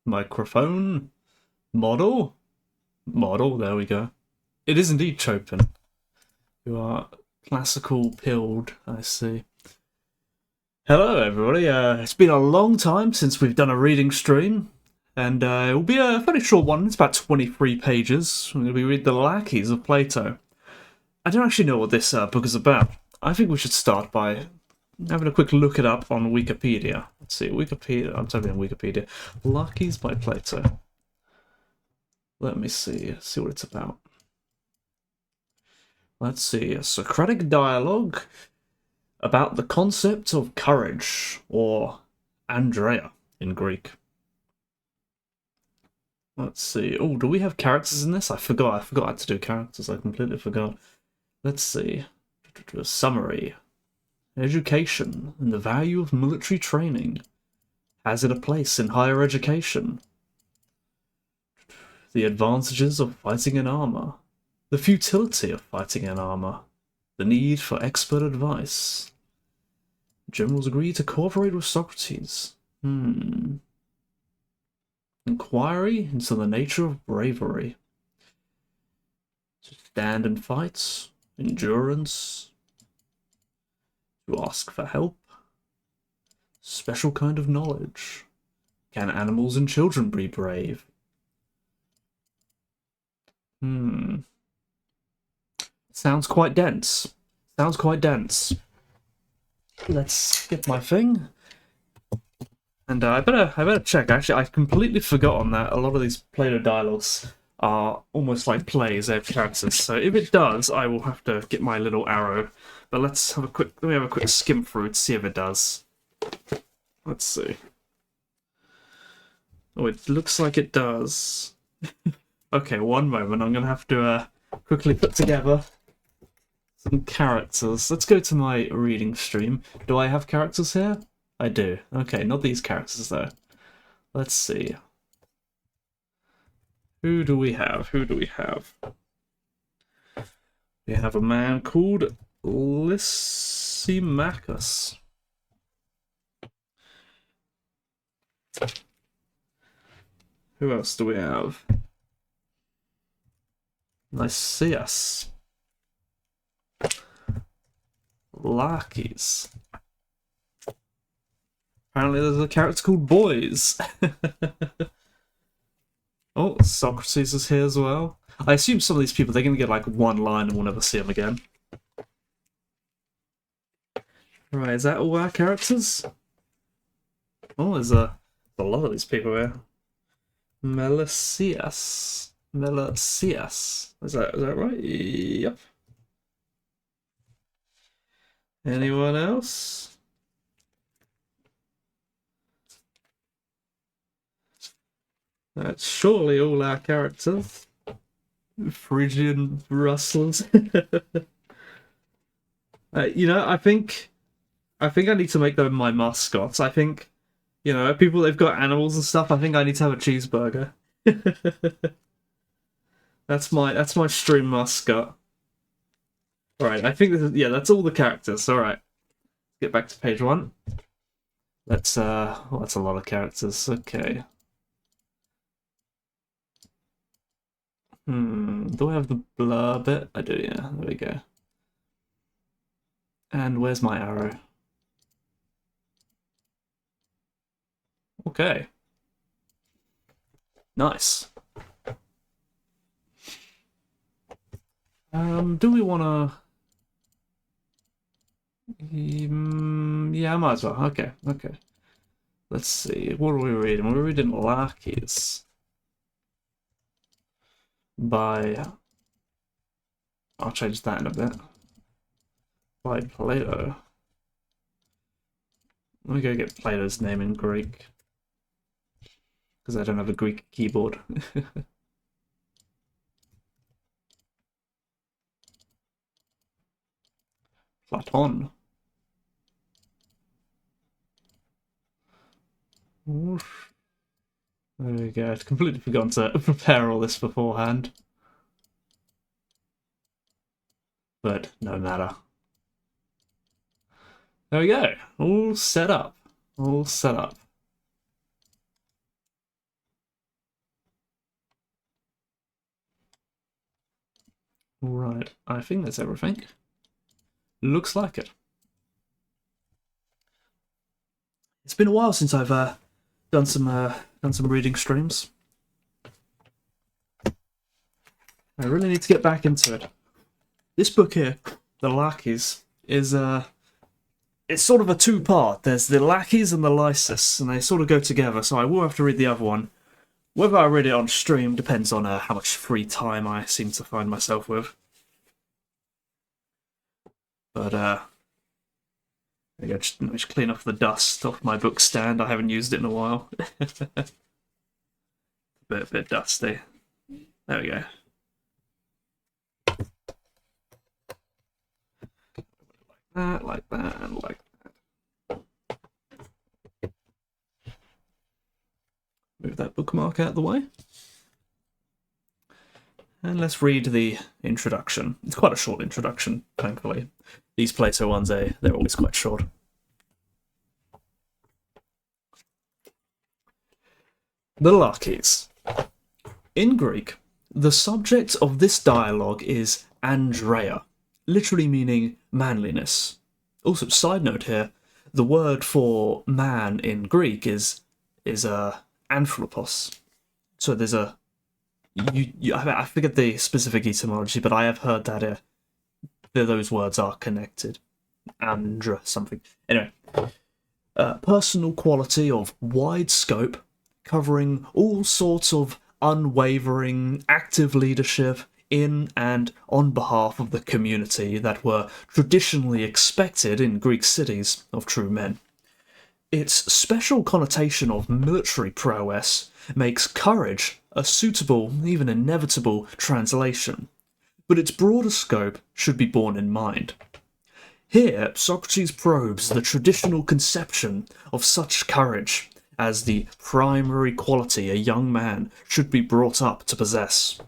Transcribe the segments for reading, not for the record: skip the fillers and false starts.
Microphone. Model. Model, there we go. It is indeed Chopin. You are classical pilled, I see. Hello, everybody. It's been a long time since we've done a reading stream, and it will be a fairly short one. It's about 23 pages. We're going to be reading the Laches of Plato. I don't actually know what this book is about. I think we should start by having a quick look it up on Wikipedia. Let's see, Wikipedia. I'm typing in Wikipedia. Laches by Plato. Let me see what it's about. Let's see, a Socratic dialogue about the concept of courage, or Andrea in Greek. Let's see. Oh, do we have characters in this? I forgot I had to do characters. I completely forgot. Let's see. A summary. Education and the value of military training. Has it a place in higher education? The advantages of fighting in armor. The futility of fighting in armor. The need for expert advice. Generals agree to cooperate with Socrates. Inquiry into the nature of bravery. To stand and fight. Endurance. To ask for help. Special kind of knowledge. Can animals and children be brave? Sounds quite dense. Sounds quite dense. Let's skip my thing. And I better check. Actually, I've completely forgotten that a lot of these Plato dialogues are almost like plays. They have characters. So if it does, I will have to get my little arrow. But let me have a quick skim through to see if it does. Let's see. Oh, it looks like it does. Okay, one moment. I'm gonna have to quickly put together some characters. Let's go to my reading stream. Do I have characters here? I do. Okay, not these characters though. Let's see. Who do we have? We have a man called Lysimachus. Who else do we have? Lysias. Laches. Apparently there's a character called Boys. Oh, Socrates is here as well. I assume some of these people, they're going to get like one line and we'll never see them again. Right, is that all our characters? Oh, there's a lot of these people here. Melesias. Is that right? Yep. Anyone else? That's surely all our characters. Phrygian rustlers. I think I need to make them my mascots. I think, people they've got animals and stuff. I think I need to have a cheeseburger. That's my stream mascot. All right, I think that's all the characters. All right, get back to page 1. That's a lot of characters. Okay. Do I have the blur bit? I do, yeah. There we go. And where's my arrow? Okay. Nice. Do we wanna... yeah, I might as well. Okay. Let's see. What are we reading? We're reading Laches by... I'll change that in a bit. By Plato. Let me go get Plato's name in Greek. Because I don't have a Greek keyboard. Platon. Oof. There we go. I'd completely forgotten to prepare all this beforehand. But no matter. There we go. All set up. Right, I think that's everything. Looks like it. It's been a while since I've done some reading streams. I really need to get back into it. This book here, the Laches, is it's sort of a two-part. There's the Laches and the Lysis, and they sort of go together. So I will have to read the other one. Whether I read it on stream depends on how much free time I seem to find myself with. But let me just clean off the dust off my book stand. I haven't used it in a while. a bit dusty. There we go. Like that, and like that. Move that bookmark out of the way. And let's read the introduction. It's quite a short introduction, thankfully. These Plato ones, they're always quite short. The Laches. In Greek, the subject of this dialogue is Andreia, literally meaning manliness. Also, side note here, the word for man in Greek is anthropos. So there's a I forget the specific etymology, but I have heard that those words are connected. Andra something. Anyway, personal quality of wide scope, covering all sorts of unwavering, active leadership in and on behalf of the community that were traditionally expected in Greek cities of true men. Its special connotation of military prowess makes courage a suitable, even inevitable, translation, but its broader scope should be borne in mind. Here, Socrates probes the traditional conception of such courage as the primary quality a young man should be brought up to possess.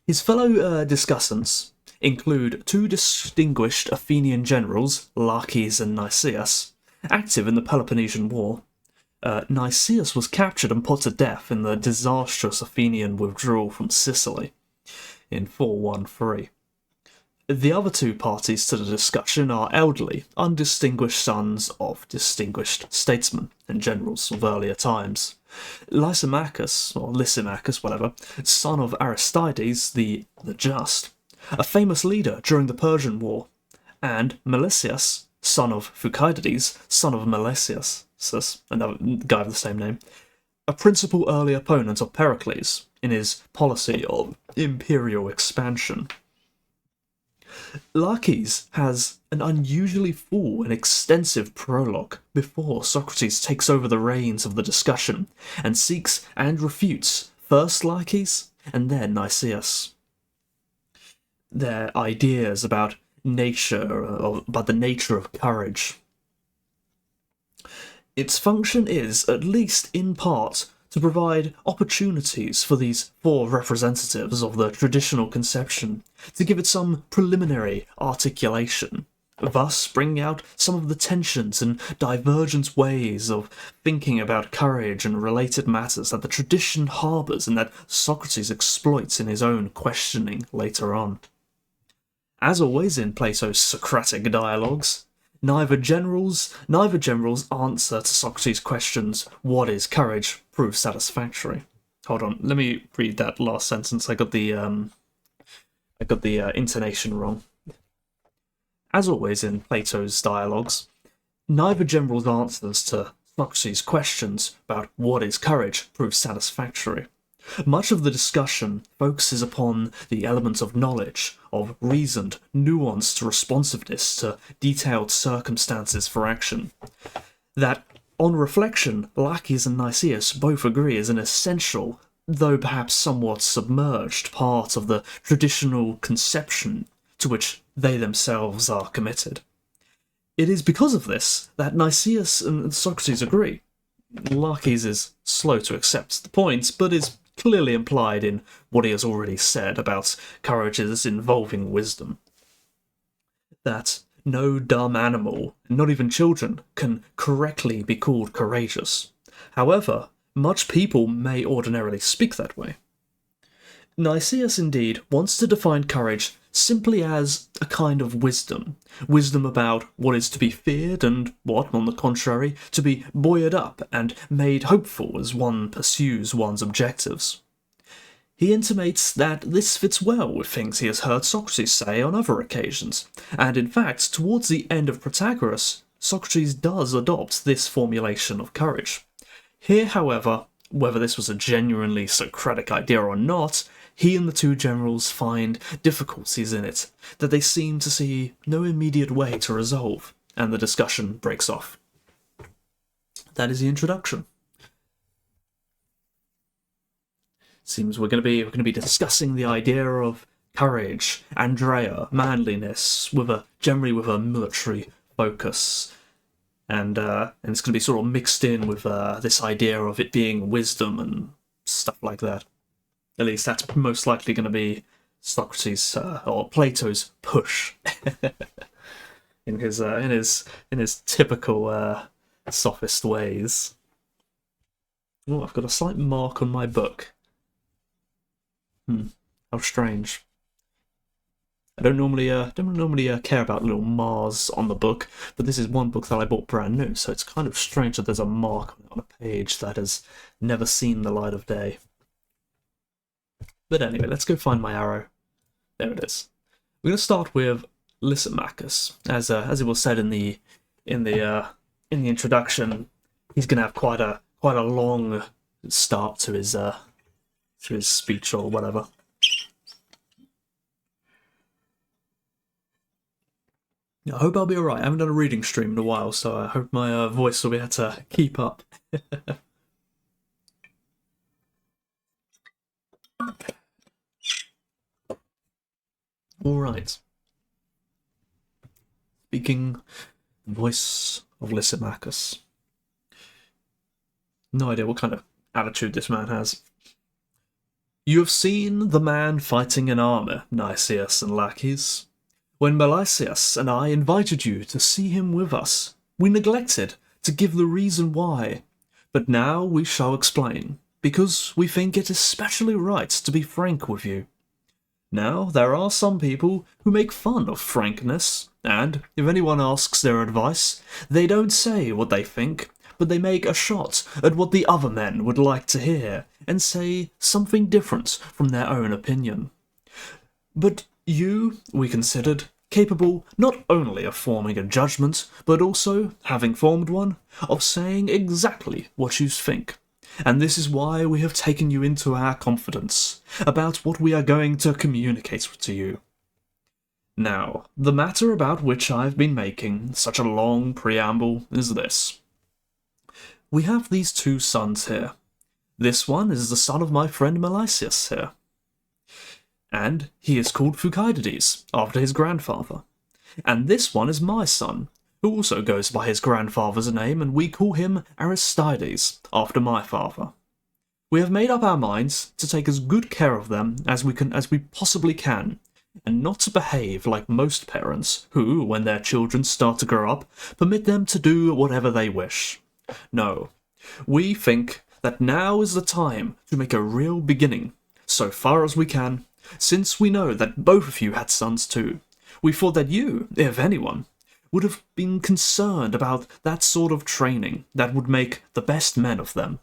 His fellow discussants include two distinguished Athenian generals, Laches and Nicias, active in the Peloponnesian War. Nicias was captured and put to death in the disastrous Athenian withdrawal from Sicily in 413. The other two parties to the discussion are elderly, undistinguished sons of distinguished statesmen and generals of earlier times. Lysimachus, or Lysimachus, whatever, son of Aristides the Just, a famous leader during the Persian War, and Melesias, son of Thucydides, son of Melesias, another guy with the same name, a principal early opponent of Pericles in his policy of imperial expansion. Laches has an unusually full and extensive prologue before Socrates takes over the reins of the discussion and seeks and refutes first Laches and then Nicias. Their ideas about nature, or about the nature of courage. Its function is, at least in part, to provide opportunities for these four representatives of the traditional conception to give it some preliminary articulation, thus bringing out some of the tensions and divergent ways of thinking about courage and related matters that the tradition harbours and that Socrates exploits in his own questioning later on. As always in Plato's Socratic dialogues, neither general's answer to Socrates' questions, "What is courage?" proves satisfactory. Hold on, let me read that last sentence. I got the intonation wrong. As always in Plato's dialogues, neither general's answers to Socrates' questions about what is courage proves satisfactory. Much of the discussion focuses upon the elements of knowledge, of reasoned, nuanced responsiveness to detailed circumstances for action. That, on reflection, Laches and Nicias both agree is an essential, though perhaps somewhat submerged, part of the traditional conception to which they themselves are committed. It is because of this that Nicias and Socrates agree. Laches is slow to accept the point, but is clearly implied in what he has already said about courage as involving wisdom. That no dumb animal, not even children, can correctly be called courageous. However, much people may ordinarily speak that way. Nicias indeed wants to define courage simply as a kind of wisdom. Wisdom about what is to be feared and what, on the contrary, to be buoyed up and made hopeful as one pursues one's objectives. He intimates that this fits well with things he has heard Socrates say on other occasions, and in fact, towards the end of Protagoras, Socrates does adopt this formulation of courage. Here, however, whether this was a genuinely Socratic idea or not, he and the two generals find difficulties in it that they seem to see no immediate way to resolve, and the discussion breaks off. That is the introduction. Seems we're going to be discussing the idea of courage, Andrea, manliness, generally with a military focus, and it's going to be sort of mixed in with this idea of it being wisdom and stuff like that. At least that's most likely going to be Socrates or Plato's push in his typical sophist ways. Oh, I've got a slight mark on my book. How strange. I don't normally care about little Mars on the book, but this is one book that I bought brand new, so it's kind of strange that there's a mark on a page that has never seen the light of day. But anyway, let's go find my arrow. There it is. We're going to start with Lysimachus, as it was said in the introduction. He's going to have quite a long start to his speech or whatever. I hope I'll be alright. I haven't done a reading stream in a while, so I hope my voice will be able to keep up. Alright. Speaking the voice of Lysimachus. No idea what kind of attitude this man has. You have seen the man fighting in armour, Nicias and Laches. When Melesias and I invited you to see him with us, we neglected to give the reason why. But now we shall explain, because we think it especially right to be frank with you. Now, there are some people who make fun of frankness, and if anyone asks their advice, they don't say what they think, but they make a shot at what the other men would like to hear, and say something different from their own opinion. But you, we considered, capable not only of forming a judgment, but also, having formed one, of saying exactly what you think. And this is why we have taken you into our confidence about what we are going to communicate to you. Now, the matter about which I've been making such a long preamble is this. We have these two sons here. This one is the son of my friend Melesias here. And he is called Thucydides, after his grandfather. And this one is my son, who also goes by his grandfather's name, and we call him Aristides, after my father. We have made up our minds to take as good care of them as we possibly can, and not to behave like most parents who, when their children start to grow up, permit them to do whatever they wish. No, we think that now is the time to make a real beginning, so far as we can, since we know that both of you had sons too. We thought that you, if anyone, would have been concerned about that sort of training that would make the best men of them.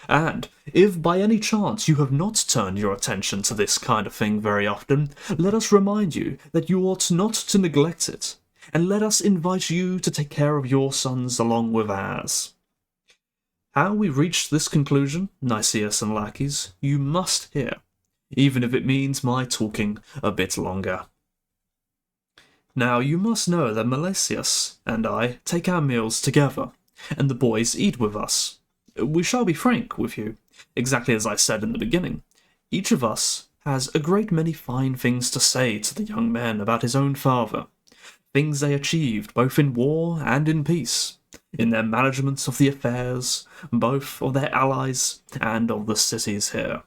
And if by any chance you have not turned your attention to this kind of thing very often, let us remind you that you ought not to neglect it, and let us invite you to take care of your sons along with ours. How we reached this conclusion, Nicias and Laches, you must hear, even if it means my talking a bit longer. Now, you must know that Melesias and I take our meals together, and the boys eat with us. We shall be frank with you, exactly as I said in the beginning. Each of us has a great many fine things to say to the young men about his own father, things they achieved both in war and in peace, in their management of the affairs, both of their allies and of the cities here.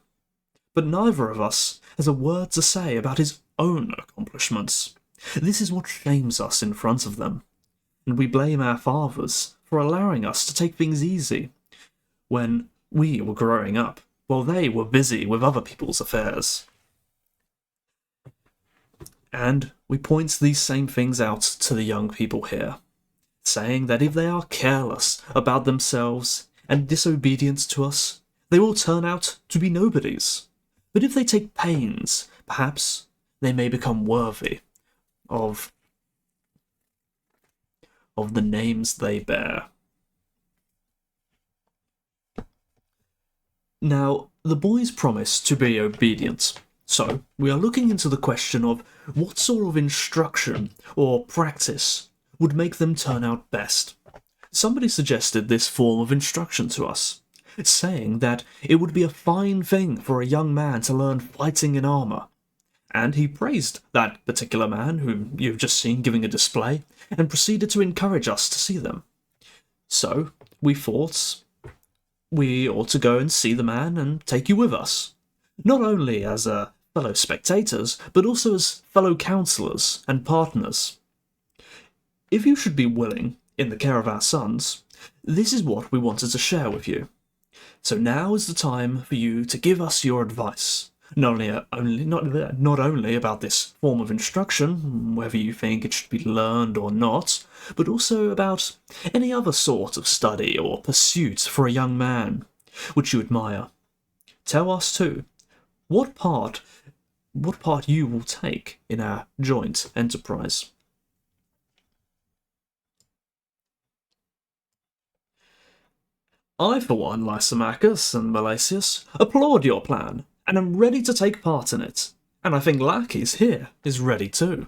But neither of us has a word to say about his own accomplishments. This is what shames us in front of them, and we blame our fathers for allowing us to take things easy when we were growing up, while they were busy with other people's affairs. And we point these same things out to the young people here, saying that if they are careless about themselves and disobedient to us, they will turn out to be nobodies. But if they take pains, perhaps they may become worthy of the names they bear. Now, the boys promise to be obedient, so we are looking into the question of what sort of instruction or practice would make them turn out best. Somebody suggested this form of instruction to us, saying that it would be a fine thing for a young man to learn fighting in armour, and he praised that particular man whom you've just seen giving a display, and proceeded to encourage us to see them. So, we thought we ought to go and see the man and take you with us, not only as fellow spectators, but also as fellow counsellors and partners. If you should be willing, in the care of our sons, this is what we wanted to share with you. So now is the time for you to give us your advice, not only about this form of instruction, whether you think it should be learned or not, but also about any other sort of study or pursuit for a young man, which you admire. Tell us, too, what part you will take in our joint enterprise. I, for one, Lysimachus and Laches, applaud your plan, and am ready to take part in it, and I think Laches here is ready too.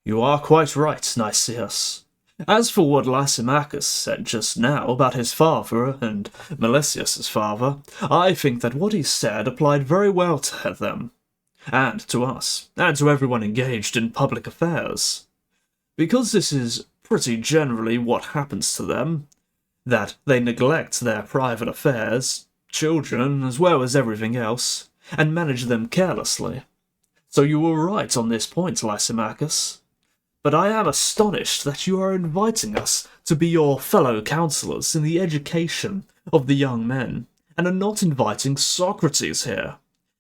You are quite right, Nicias. As for what Lysimachus said just now about his father and Melesius' father, I think that what he said applied very well to them, and to us, and to everyone engaged in public affairs. Because this is pretty generally what happens to them, that they neglect their private affairs, children as well as everything else, and manage them carelessly. So you were right on this point, Lysimachus. But I am astonished that you are inviting us to be your fellow counsellors in the education of the young men, and are not inviting Socrates here.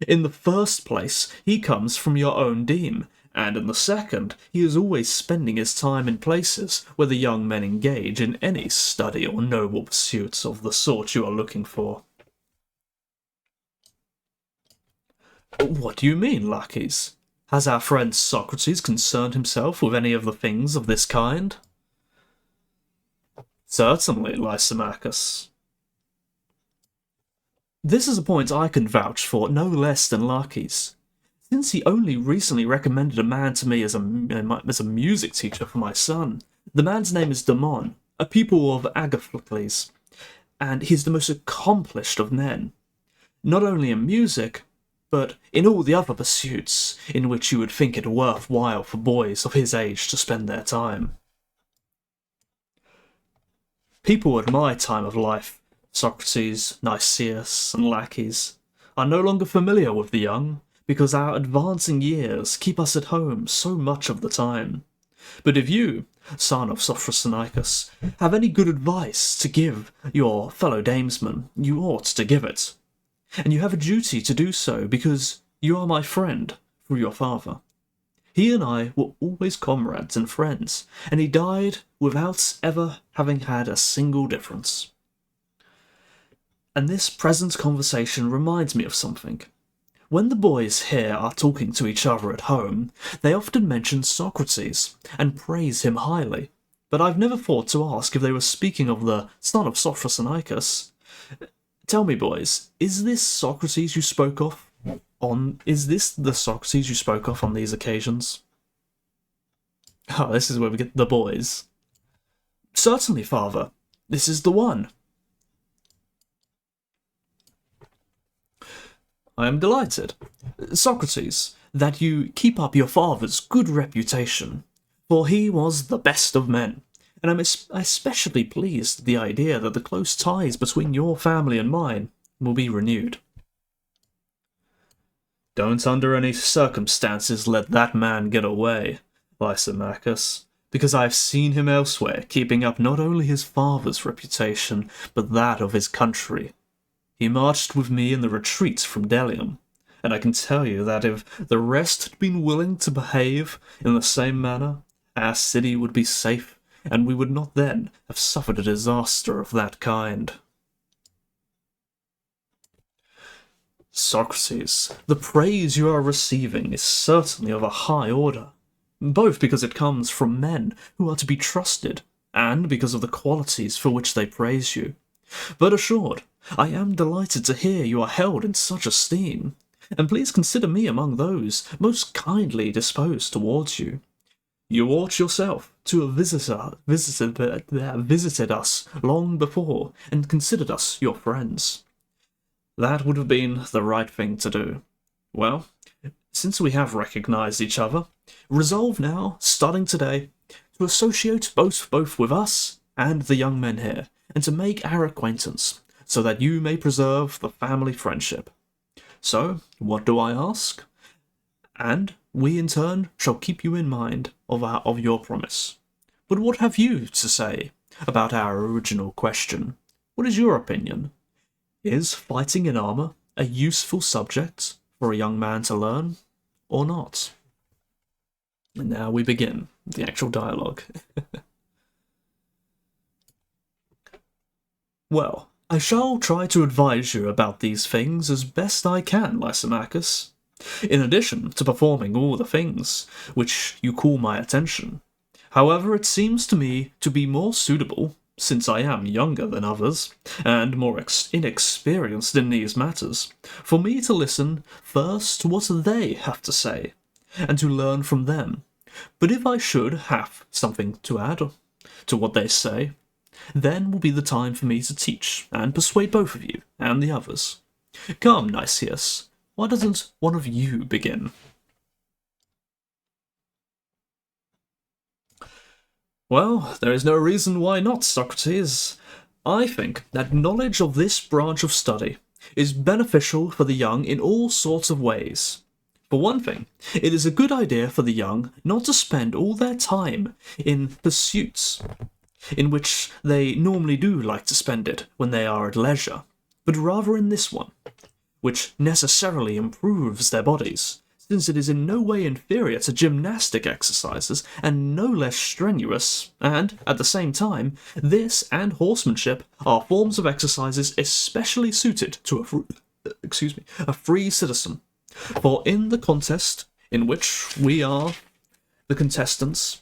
In the first place, he comes from your own deme, and in the second, he is always spending his time in places where the young men engage in any study or noble pursuits of the sort you are looking for. What do you mean, Laches? Has our friend Socrates concerned himself with any of the things of this kind? Certainly, Lysimachus. This is a point I can vouch for no less than Laches, since he only recently recommended a man to me as a music teacher for my son. The man's name is Damon, a pupil of Agathocles, and he's the most accomplished of men, not only in music, but in all the other pursuits in which you would think it worthwhile for boys of his age to spend their time. People at my time of life, Socrates, Nicias, and Laches, are no longer familiar with the young, because our advancing years keep us at home so much of the time. But if you, son of Sophrosynicus, have any good advice to give your fellow damesmen, you ought to give it. And you have a duty to do so because you are my friend through your father. He and I were always comrades and friends, and he died without ever having had a single difference. And this present conversation reminds me of something. When the boys here are talking to each other at home, they often mention Socrates and praise him highly, but I've never thought to ask if they were speaking of the son of Sophrosynicus. Tell me, boys, is this the Socrates you spoke of on these occasions? Oh, this is where we get the boys. Certainly, father. This is the one. I am delighted, Socrates, that you keep up your father's good reputation, for he was the best of men, and I'm especially pleased at the idea that the close ties between your family and mine will be renewed. Don't under any circumstances let that man get away, Lysimachus, because I have seen him elsewhere keeping up not only his father's reputation, but that of his country. He marched with me in the retreat from Delium, and I can tell you that if the rest had been willing to behave in the same manner, our city would be safe, and we would not then have suffered a disaster of that kind. Socrates, the praise you are receiving is certainly of a high order, both because it comes from men who are to be trusted, and because of the qualities for which they praise you. But assured, I am delighted to hear you are held in such esteem, and please consider me among those most kindly disposed towards you. You ought yourself to have visited us long before, and considered us your friends. That would have been the right thing to do. Well, since we have recognized each other, resolve now, starting today, to associate both with us and the young men here, and to make our acquaintance, so that you may preserve the family friendship. So, what do I ask? And we in turn shall keep you in mind of your promise. But what have you to say about our original question? What is your opinion? Is fighting in armour a useful subject for a young man to learn, or not? And now we begin the actual dialogue. Well, I shall try to advise you about these things as best I can, Lysimachus. In addition to performing all the things which you call my attention. However, it seems to me to be more suitable, since I am younger than others, and more inexperienced in these matters, for me to listen first to what they have to say, and to learn from them. But if I should have something to add to what they say, then will be the time for me to teach and persuade both of you and the others. Come, Nicias, why doesn't one of you begin? Well, there is no reason why not, Socrates. I think that knowledge of this branch of study is beneficial for the young in all sorts of ways. For one thing, it is a good idea for the young not to spend all their time in pursuits in which they normally do like to spend it when they are at leisure, but rather in this one, which necessarily improves their bodies, since it is in no way inferior to gymnastic exercises and no less strenuous, and, at the same time, this and horsemanship are forms of exercises especially suited to a free citizen. For in the contest in which we are the contestants,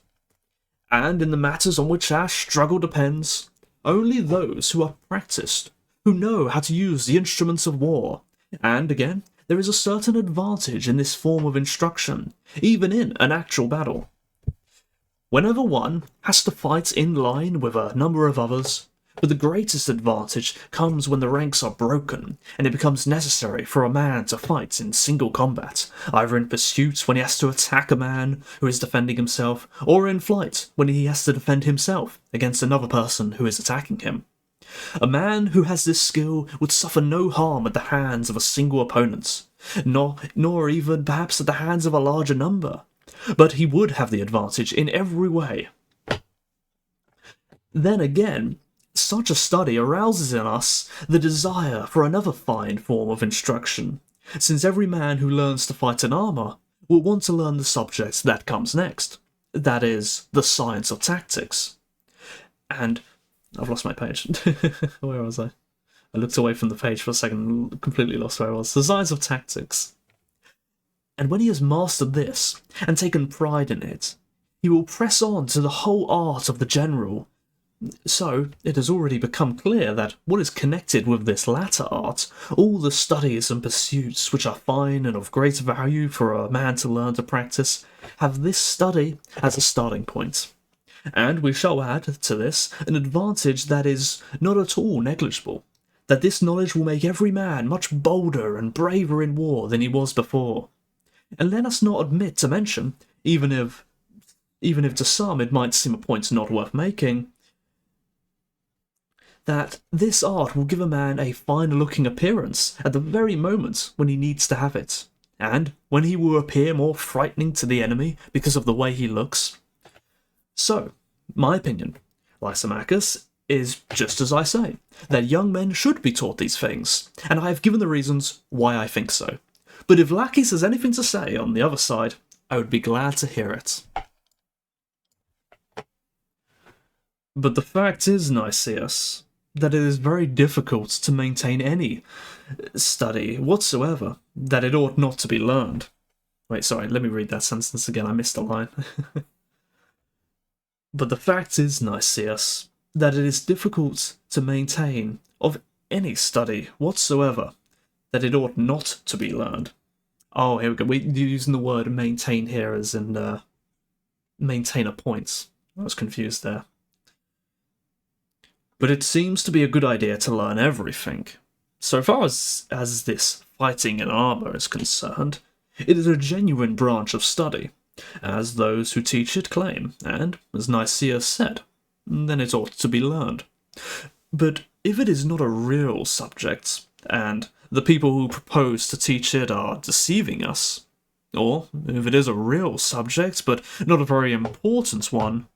and in the matters on which our struggle depends, only those who are practised, who know how to use the instruments of war, and again, there is a certain advantage in this form of instruction, even in an actual battle. Whenever one has to fight in line with a number of others, but the greatest advantage comes when the ranks are broken, and it becomes necessary for a man to fight in single combat, either in pursuit when he has to attack a man who is defending himself, or in flight when he has to defend himself against another person who is attacking him. A man who has this skill would suffer no harm at the hands of a single opponent, nor even perhaps at the hands of a larger number, but he would have the advantage in every way. Then again, such a study arouses in us the desire for another fine form of instruction, since every man who learns to fight in armour will want to learn the subject that comes next, that is, the science of tactics. And I've lost my page. Where was I? I looked away from the page for a second and completely lost where I was. The science of tactics. And when he has mastered this, and taken pride in it, he will press on to the whole art of the general. So, it has already become clear that what is connected with this latter art, all the studies and pursuits which are fine and of great value for a man to learn to practice, have this study as a starting point. And we shall add to this an advantage that is not at all negligible, that this knowledge will make every man much bolder and braver in war than he was before. And let us not omit to mention, even if to some it might seem a point not worth making, that this art will give a man a finer-looking appearance at the very moment when he needs to have it, and when he will appear more frightening to the enemy because of the way he looks. So, my opinion, Lysimachus, is just as I say, that young men should be taught these things, and I have given the reasons why I think so. But if Laches has anything to say on the other side, I would be glad to hear it. But the fact is, Nicias, that it is very difficult to maintain any study whatsoever, that it ought not to be learned. Wait, sorry, let me read that sentence again, I missed a line. But the fact is, Nicias, that it is difficult to maintain of any study whatsoever, that it ought not to be learned. Oh, here we go. We're using the word maintain here as in maintain a point. I was confused there. But it seems to be a good idea to learn everything. So far as this fighting in armour is concerned, it is a genuine branch of study, as those who teach it claim, and, as Nicias said, then it ought to be learned. But if it is not a real subject, and the people who propose to teach it are deceiving us, or if it is a real subject but not a very important one,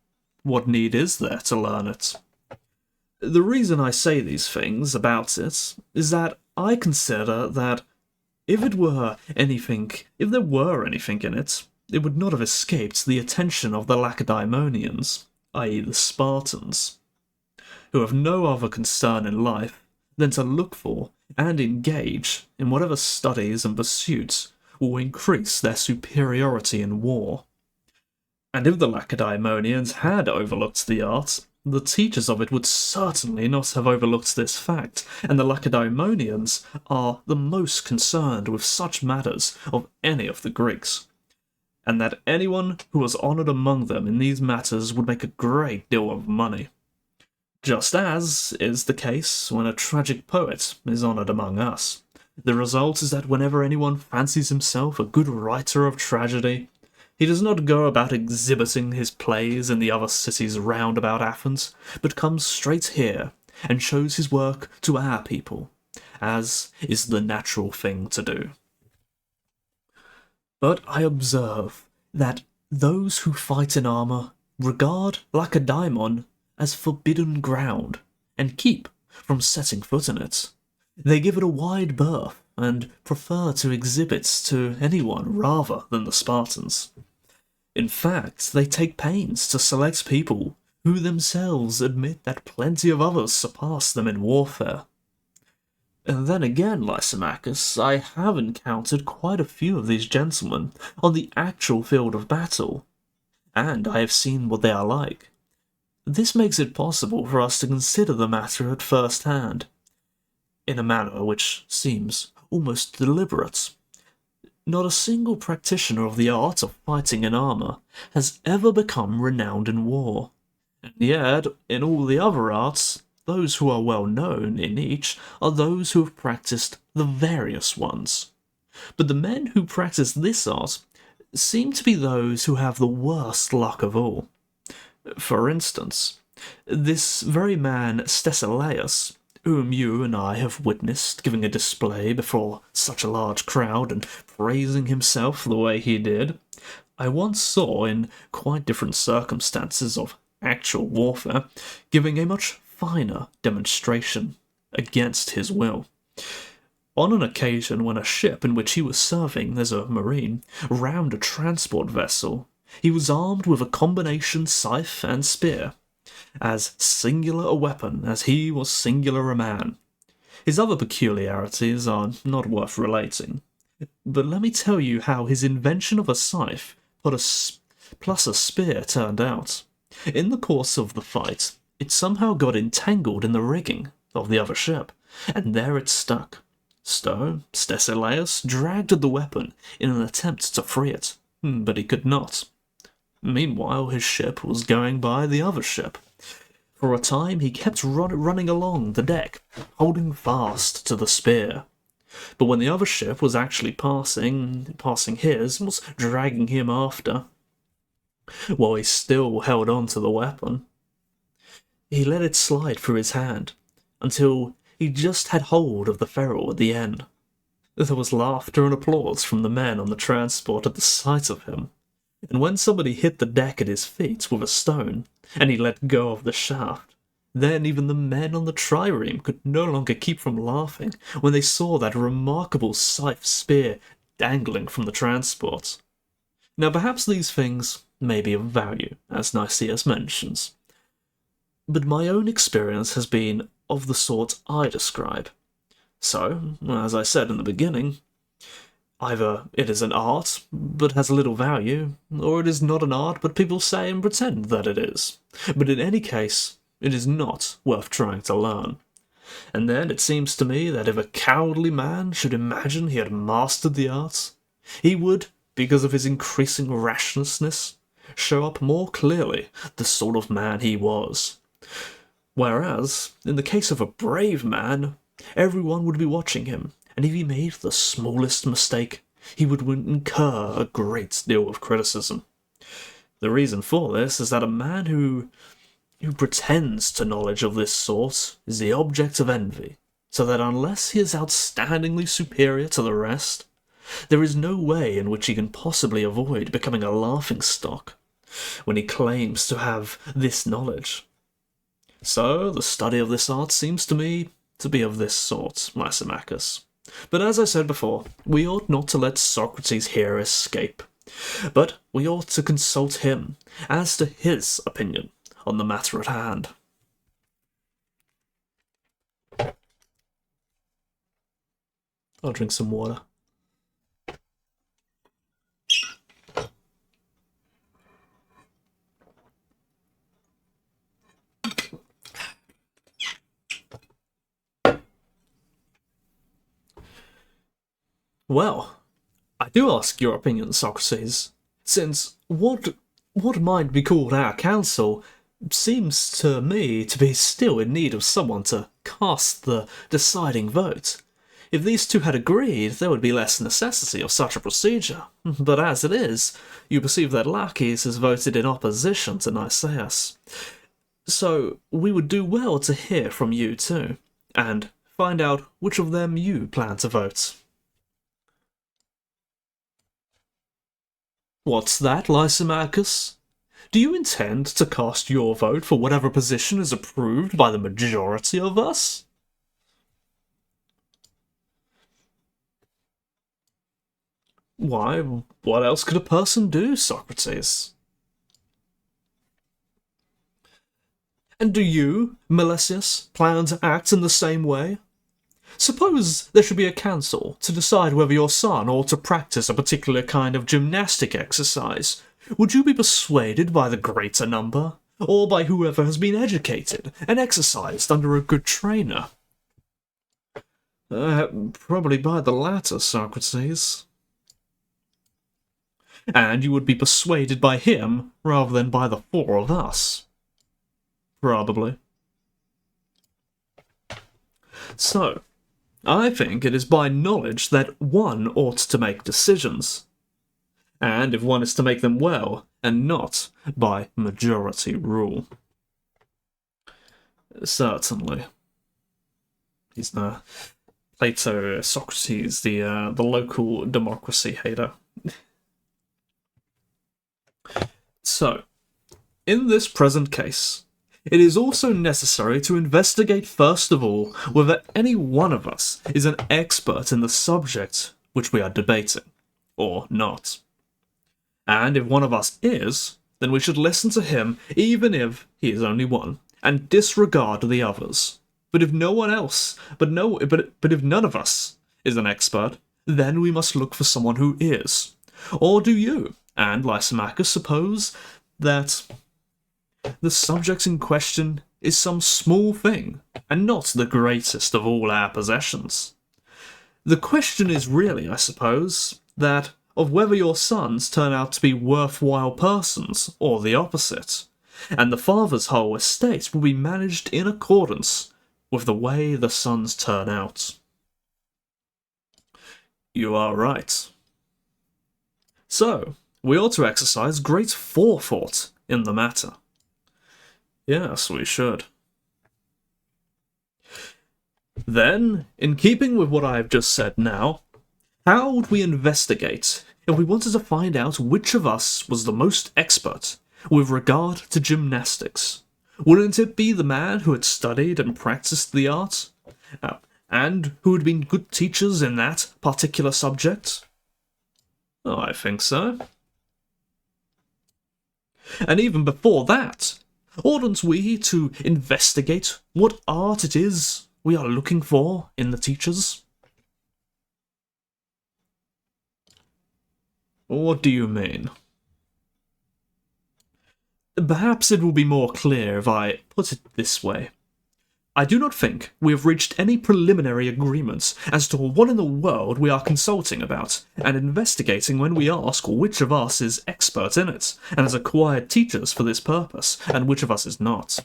what need is there to learn it? The reason I say these things about it is that I consider that if there were anything in it, it would not have escaped the attention of the Lacedaemonians, i.e. the Spartans, who have no other concern in life than to look for and engage in whatever studies and pursuits will increase their superiority in war. And if the Lacedaemonians had overlooked the art, the teachers of it would certainly not have overlooked this fact, and the Lacedaemonians are the most concerned with such matters of any of the Greeks, and that anyone who was honoured among them in these matters would make a great deal of money. Just as is the case when a tragic poet is honoured among us. The result is that whenever anyone fancies himself a good writer of tragedy, he does not go about exhibiting his plays in the other cities round about Athens, but comes straight here and shows his work to our people, as is the natural thing to do. But I observe that those who fight in armour regard Lacedaemon as forbidden ground, and keep from setting foot in it. They give it a wide berth, and prefer to exhibit to anyone rather than the Spartans. In fact, they take pains to select people who themselves admit that plenty of others surpass them in warfare. And then again, Lysimachus, I have encountered quite a few of these gentlemen on the actual field of battle, and I have seen what they are like. This makes it possible for us to consider the matter at first hand, in a manner which seems almost deliberate. Not a single practitioner of the art of fighting in armour has ever become renowned in war, and yet, in all the other arts, those who are well known in each are those who have practised the various ones. But the men who practice this art seem to be those who have the worst luck of all. For instance, this very man Stesilaus, whom you and I have witnessed giving a display before such a large crowd and praising himself the way he did, I once saw in quite different circumstances of actual warfare, giving a much finer demonstration against his will. On an occasion when a ship in which he was serving as a marine rammed a transport vessel, he was armed with a combination scythe and spear, as singular a weapon as he was singular a man. His other peculiarities are not worth relating, but let me tell you how his invention of a scythe plus a spear turned out. In the course of the fight, it somehow got entangled in the rigging of the other ship, and there it stuck. So Stesilaus dragged at the weapon in an attempt to free it, but he could not. Meanwhile, his ship was going by the other ship. For a time he kept running along the deck, holding fast to the spear. But when the other ship was actually passing his, was dragging him after, while he still held on to the weapon. He let it slide through his hand, until he just had hold of the ferrule at the end. There was laughter and applause from the men on the transport at the sight of him, and when somebody hit the deck at his feet with a stone, and he let go of the shaft, then even the men on the trireme could no longer keep from laughing when they saw that remarkable scythe spear dangling from the transport. Now perhaps these things may be of value, as Nicias mentions, but my own experience has been of the sort I describe. So, as I said in the beginning, either it is an art, but has little value, or it is not an art, but people say and pretend that it is. But in any case, it is not worth trying to learn. And then it seems to me that if a cowardly man should imagine he had mastered the art, he would, because of his increasing rashness, show up more clearly the sort of man he was. Whereas, in the case of a brave man, everyone would be watching him, and if he made the smallest mistake, he would incur a great deal of criticism. The reason for this is that a man who pretends to knowledge of this sort is the object of envy, so that unless he is outstandingly superior to the rest, there is no way in which he can possibly avoid becoming a laughingstock when he claims to have this knowledge. So, the study of this art seems to me to be of this sort, Lysimachus. But as I said before, we ought not to let Socrates here escape, but we ought to consult him as to his opinion on the matter at hand. I'll drink some water. Well, I do ask your opinion, Socrates, since what might be called our council seems to me to be still in need of someone to cast the deciding vote. If these two had agreed, there would be less necessity of such a procedure. But as it is, you perceive that Laches has voted in opposition to Nicias. So we would do well to hear from you too, and find out which of them you plan to vote. What's that, Lysimachus? Do you intend to cast your vote for whatever position is approved by the majority of us? Why, what else could a person do, Socrates? And do you, Melesius, plan to act in the same way? Suppose there should be a council to decide whether your son ought to practice a particular kind of gymnastic exercise. Would you be persuaded by the greater number, or by whoever has been educated and exercised under a good trainer? Probably by the latter, Socrates. And you would be persuaded by him rather than by the four of us? Probably. So, I think it is by knowledge that one ought to make decisions, and if one is to make them well, and not by majority rule. Certainly. He's Plato, Socrates, the local democracy hater. So, in this present case, it is also necessary to investigate first of all whether any one of us is an expert in the subject which we are debating, or not. And if one of us is, then we should listen to him even if he is only one, and disregard the others. But if no one else, but if none of us is an expert, then we must look for someone who is. Or do you, and Lysimachus, suppose that the subject in question is some small thing, and not the greatest of all our possessions? The question is really, I suppose, that of whether your sons turn out to be worthwhile persons, or the opposite, and the father's whole estate will be managed in accordance with the way the sons turn out. You are right. So, we ought to exercise great forethought in the matter. Yes, we should. Then, in keeping with what I have just said now, how would we investigate if we wanted to find out which of us was the most expert with regard to gymnastics? Wouldn't it be the man who had studied and practiced the art, and who had been good teachers in that particular subject? Oh, I think so. And even before that, oughtn't we to investigate what art it is we are looking for in the teachers? What do you mean? Perhaps it will be more clear if I put it this way. I do not think we have reached any preliminary agreements as to what in the world we are consulting about and investigating when we ask which of us is expert in it and has acquired teachers for this purpose, and which of us is not.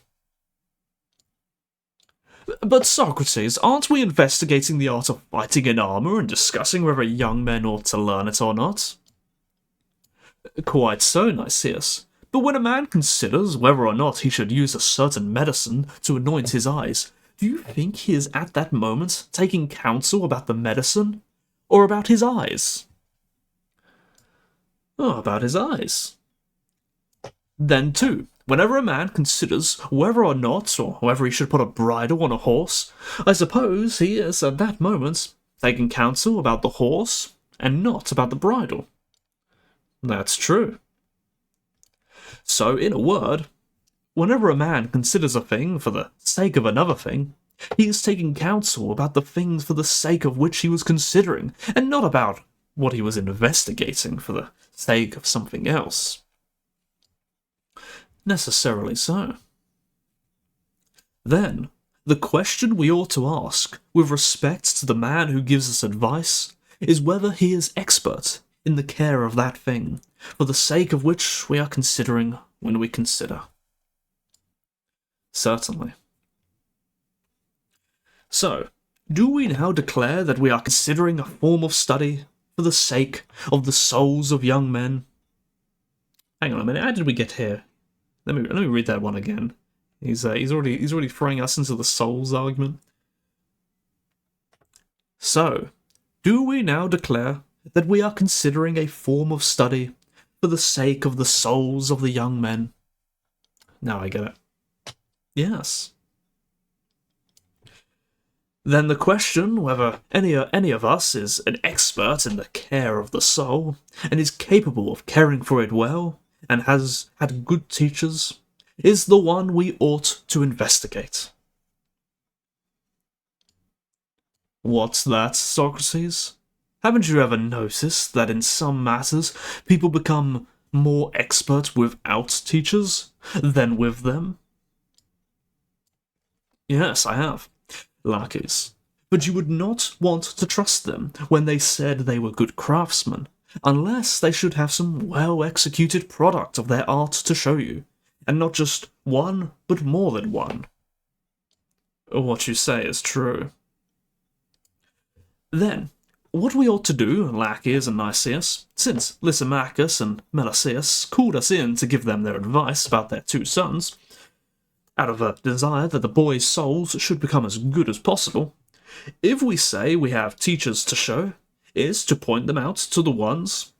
But Socrates, aren't we investigating the art of fighting in armour and discussing whether young men ought to learn it or not? Quite so, Nicias. But when a man considers whether or not he should use a certain medicine to anoint his eyes, do you think he is at that moment taking counsel about the medicine, or about his eyes? Oh, about his eyes. Then, too, whenever a man considers whether or not, or whether he should put a bridle on a horse, I suppose he is at that moment taking counsel about the horse, and not about the bridle. That's true. So, in a word, whenever a man considers a thing for the sake of another thing, he is taking counsel about the things for the sake of which he was considering, and not about what he was investigating for the sake of something else. Necessarily so. Then, the question we ought to ask, with respect to the man who gives us advice, is whether he is expert in the care of that thing, for the sake of which we are considering when we consider. Certainly. So, do we now declare that we are considering a form of study for the sake of the souls of young men? Hang on a minute, how did we get here? Let me read that one again. He's already throwing us into the souls argument. So, do we now declare that we are considering a form of study for the sake of the souls of the young men? Now I get it. Yes. Then the question whether any of us is an expert in the care of the soul, and is capable of caring for it well, and has had good teachers, is the one we ought to investigate. What's that, Socrates? Haven't you ever noticed that in some matters people become more expert without teachers than with them? Yes, I have, Laches. But you would not want to trust them when they said they were good craftsmen, unless they should have some well-executed product of their art to show you, and not just one, but more than one. What you say is true. Then, what we ought to do, Laches and Nicias, since Lysimachus and Melasius called us in to give them their advice about their two sons, out of a desire that the boys' souls should become as good as possible, if we say we have teachers to show, is to point them out to the ones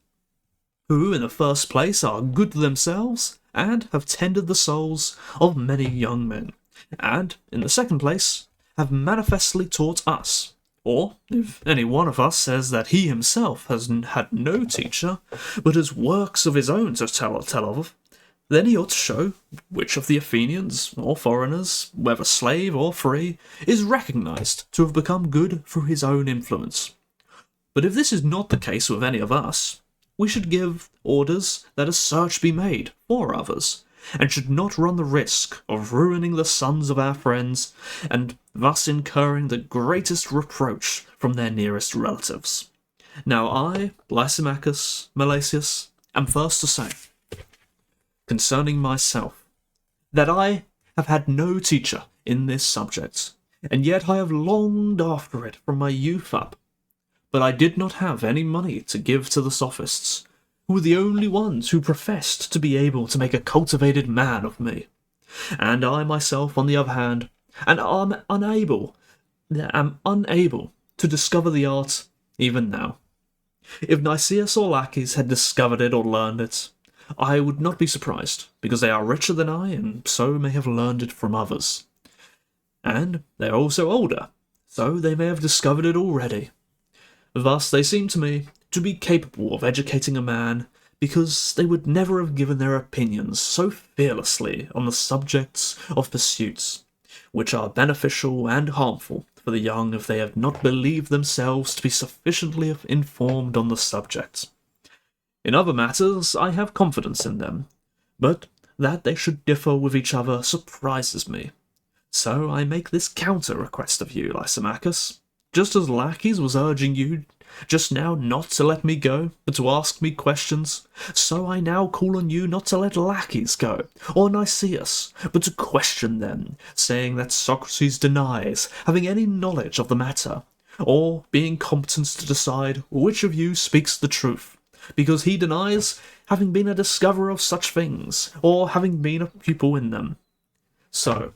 who, in the first place, are good themselves and have tended the souls of many young men, and, in the second place, have manifestly taught us. Or, if any one of us says that he himself has had no teacher, but has works of his own to tell of, then he ought to show which of the Athenians, or foreigners, whether slave or free, is recognised to have become good through his own influence. But if this is not the case with any of us, we should give orders that a search be made for others, and should not run the risk of ruining the sons of our friends, and thus incurring the greatest reproach from their nearest relatives. Now I, Lysimachus, Melasius, am first to say, concerning myself, that I have had no teacher in this subject, and yet I have longed after it from my youth up. But I did not have any money to give to the sophists, who were the only ones who professed to be able to make a cultivated man of me. And I myself, on the other hand, am unable to discover the art even now. If Nicias or Laches had discovered it or learned it, I would not be surprised, because they are richer than I, and so may have learned it from others. And they are also older, so they may have discovered it already. Thus they seem to me to be capable of educating a man, because they would never have given their opinions so fearlessly on the subjects of pursuits, which are beneficial and harmful for the young if they have not believed themselves to be sufficiently informed on the subject. In other matters, I have confidence in them, but that they should differ with each other surprises me. So I make this counter-request of you, Lysimachus. Just as Laches was urging you just now not to let me go, but to ask me questions, so I now call on you not to let Laches go, or Nicias, but to question them, saying that Socrates denies having any knowledge of the matter, or being competent to decide which of you speaks the truth, because he denies having been a discoverer of such things, or having been a pupil in them. So,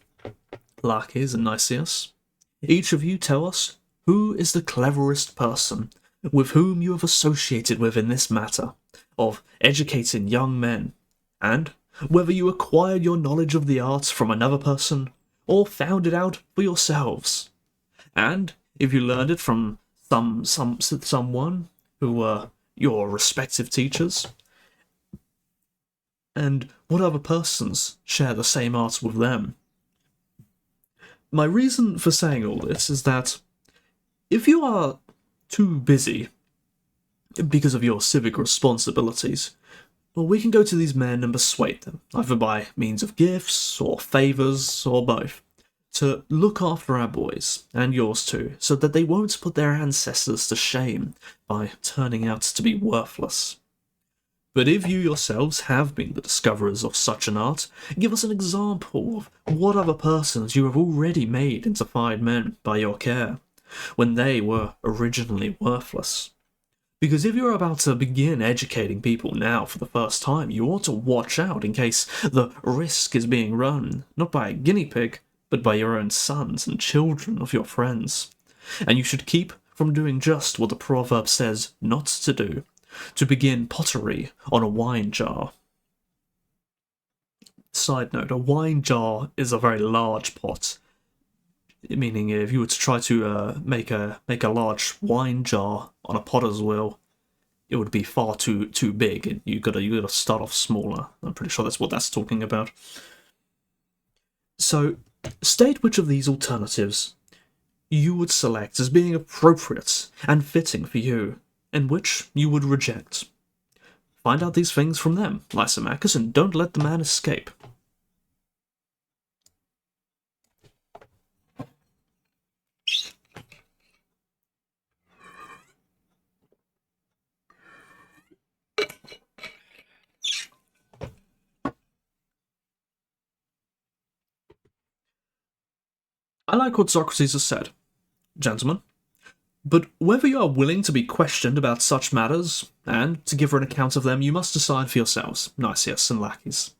Laches and Nicias, each of you tell us who is the cleverest person with whom you have associated with in this matter of educating young men, and whether you acquired your knowledge of the art from another person or found it out for yourselves, and if you learned it from someone who were your respective teachers, and what other persons share the same art with them. My reason for saying all this is that if you are too busy because of your civic responsibilities, well, we can go to these men and persuade them, either by means of gifts or favours or both, to look after our boys, and yours too, so that they won't put their ancestors to shame by turning out to be worthless. But if you yourselves have been the discoverers of such an art, give us an example of what other persons you have already made into fine men by your care, when they were originally worthless. Because if you're about to begin educating people now for the first time, you ought to watch out in case the risk is being run, not by a guinea pig, but by your own sons and children of your friends. And you should keep from doing just what the proverb says not to do, to begin pottery on a wine jar. Side note, a wine jar is a very large pot, meaning if you were to try to make a large wine jar on a potter's wheel, it would be far too big. You gotta start off smaller. I'm pretty sure that's what that's talking about. So, state which of these alternatives you would select as being appropriate and fitting for you, and which you would reject. Find out these things from them, Lysimachus, and don't let the man escape. I like what Socrates has said, gentlemen, but whether you are willing to be questioned about such matters, and to give an account of them, you must decide for yourselves, Nicias and Laches.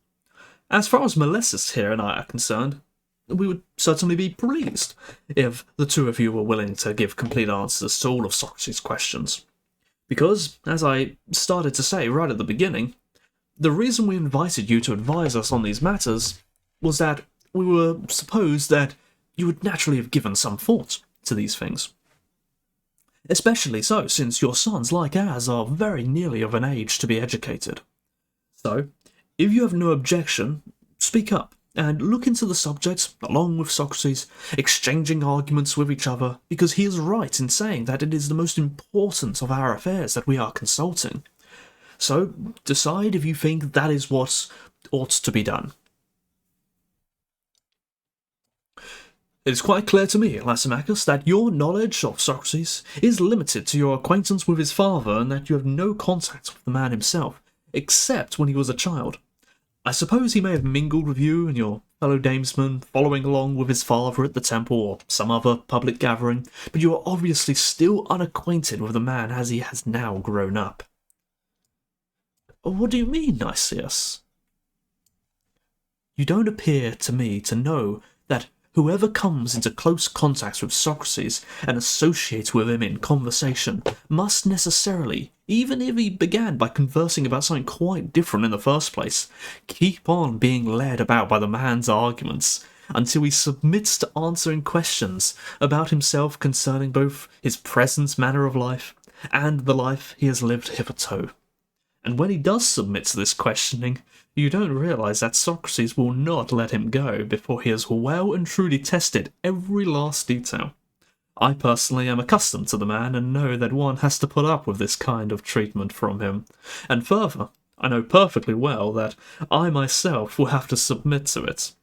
As far as Melissus here and I are concerned, we would certainly be pleased if the two of you were willing to give complete answers to all of Socrates' questions. Because, as I started to say right at the beginning, the reason we invited you to advise us on these matters was that we were supposed that you would naturally have given some thought to these things. Especially so, since your sons, like ours, are very nearly of an age to be educated. So, if you have no objection, speak up, and look into the subject, along with Socrates, exchanging arguments with each other, because he is right in saying that it is the most important of our affairs that we are consulting. So, decide if you think that is what ought to be done. It is quite clear to me, Lysimachus, that your knowledge of Socrates is limited to your acquaintance with his father, and that you have no contact with the man himself, except when he was a child. I suppose he may have mingled with you and your fellow damesmen, following along with his father at the temple or some other public gathering, but you are obviously still unacquainted with the man as he has now grown up. What do you mean, Nicias? You don't appear to me to know that whoever comes into close contact with Socrates and associates with him in conversation must necessarily, even if he began by conversing about something quite different in the first place, keep on being led about by the man's arguments until he submits to answering questions about himself concerning both his present manner of life and the life he has lived hitherto. And when he does submit to this questioning, you don't realise that Socrates will not let him go before he has well and truly tested every last detail. I personally am accustomed to the man and know that one has to put up with this kind of treatment from him. And further, I know perfectly well that I myself will have to submit to it.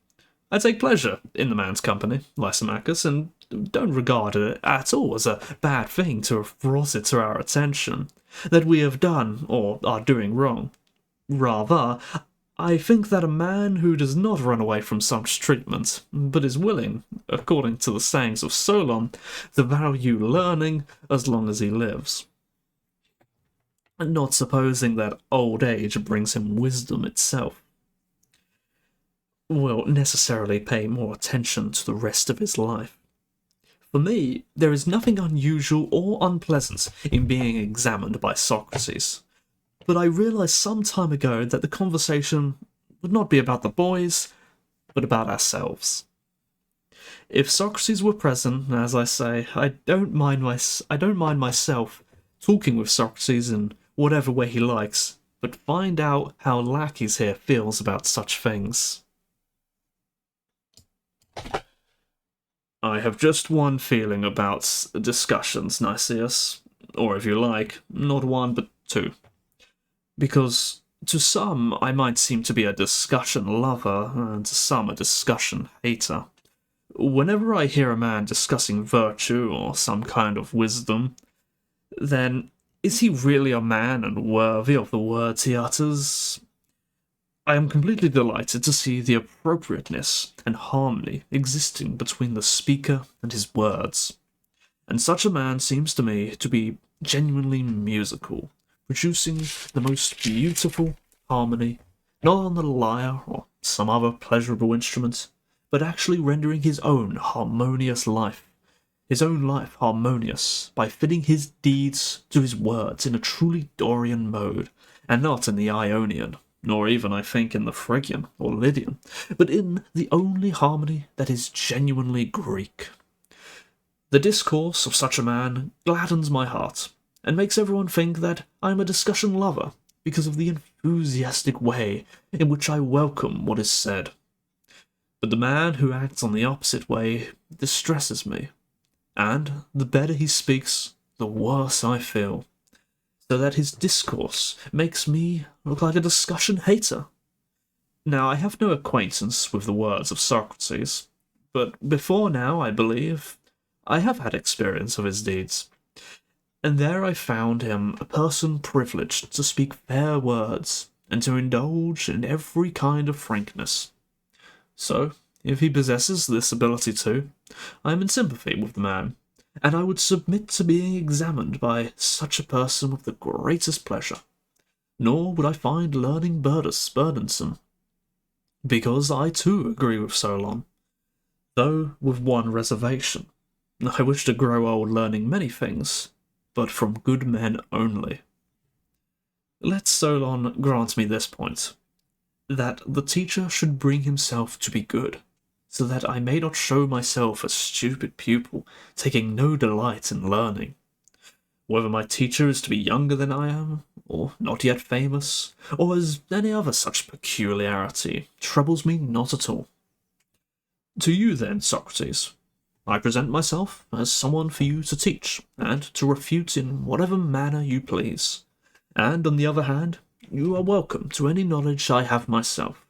I take pleasure in the man's company, Lysimachus, and don't regard it at all as a bad thing to have brought it to our attention, that we have done or are doing wrong. Rather, I think that a man who does not run away from such treatment, but is willing, according to the sayings of Solon, to value learning as long as he lives, and not supposing that old age brings him wisdom itself, will necessarily pay more attention to the rest of his life. For me, there is nothing unusual or unpleasant in being examined by Socrates, but I realised some time ago that the conversation would not be about the boys, but about ourselves. If Socrates were present, as I say, I don't mind myself talking with Socrates in whatever way he likes, but find out how Laches here feels about such things. I have just one feeling about discussions, Nicias, or if you like, not one but two. Because to some I might seem to be a discussion lover, and to some a discussion hater. Whenever I hear a man discussing virtue or some kind of wisdom, then is he really a man and worthy of the words he utters? I am completely delighted to see the appropriateness and harmony existing between the speaker and his words, and such a man seems to me to be genuinely musical, producing the most beautiful harmony, not on the lyre or some other pleasurable instrument, but actually rendering his own life harmonious by fitting his deeds to his words in a truly Dorian mode, and not in the Ionian, nor even, I think, in the Phrygian or Lydian, but in the only harmony that is genuinely Greek. The discourse of such a man gladdens my heart, and makes everyone think that I am a discussion lover, because of the enthusiastic way in which I welcome what is said. But the man who acts on the opposite way distresses me, and the better he speaks, the worse I feel, so that his discourse makes me look like a discussion hater. Now, I have no acquaintance with the words of Socrates, but before now, I believe, I have had experience of his deeds, and there I found him a person privileged to speak fair words, and to indulge in every kind of frankness. So, if he possesses this ability too, I am in sympathy with the man, and I would submit to being examined by such a person with the greatest pleasure. Nor would I find learning burdensome, because I too agree with Solon, though with one reservation. I wish to grow old learning many things, but from good men only. Let Solon grant me this point, that the teacher should bring himself to be good, so that I may not show myself a stupid pupil, taking no delight in learning. Whether my teacher is to be younger than I am, or not yet famous, or has any other such peculiarity, troubles me not at all. To you then, Socrates, I present myself as someone for you to teach, and to refute in whatever manner you please. And on the other hand, you are welcome to any knowledge I have myself,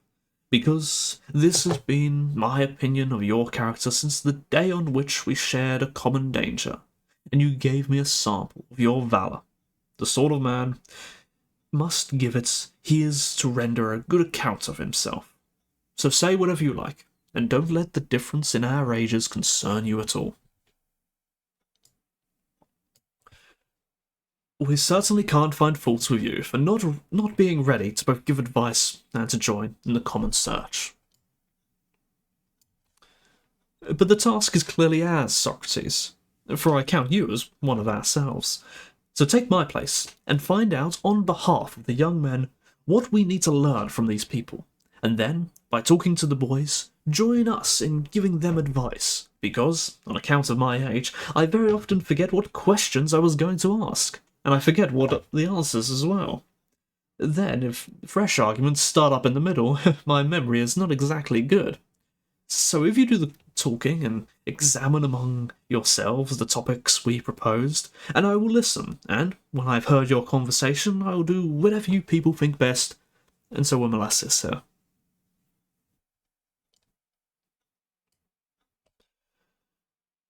because this has been my opinion of your character since the day on which we shared a common danger, and you gave me a sample of your valour. The sort of man must give it he is to render a good account of himself. So say whatever you like, and don't let the difference in our ages concern you at all. We certainly can't find faults with you for not being ready to both give advice and to join in the common search. But the task is clearly ours, Socrates, for I count you as one of ourselves. So take my place, and find out on behalf of the young men what we need to learn from these people, and then, by talking to the boys, join us in giving them advice, because, on account of my age, I very often forget what questions I was going to ask. and I forget what the answers as well. Then, if fresh arguments start up in the middle, my memory is not exactly good. So if you do the talking and examine among yourselves the topics we proposed, and I will listen, and when I've heard your conversation, I will do whatever you people think best, and so will Laches here.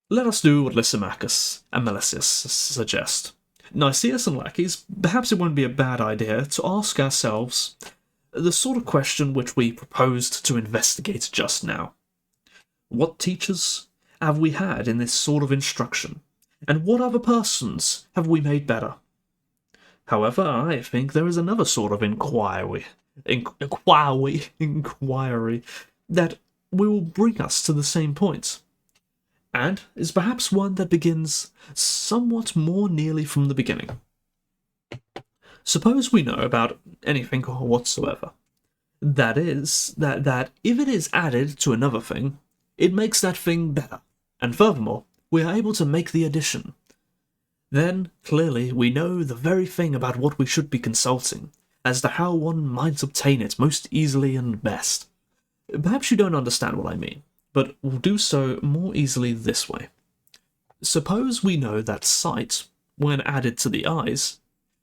Let us do what Lysimachus and Melesius suggest. Nicias and Laches, perhaps it won't be a bad idea to ask ourselves the sort of question which we proposed to investigate just now. What teachers have we had in this sort of instruction, and what other persons have we made better? However, I think there is another sort of inquiry that will bring us to the same point, and is perhaps one that begins somewhat more nearly from the beginning. Suppose we know about anything whatsoever. That is, that if it is added to another thing, it makes that thing better, and furthermore, we are able to make the addition. Then, clearly, we know the very thing about what we should be consulting, as to how one might obtain it most easily and best. Perhaps you don't understand what I mean, but we'll do so more easily this way. Suppose we know that sight, when added to the eyes,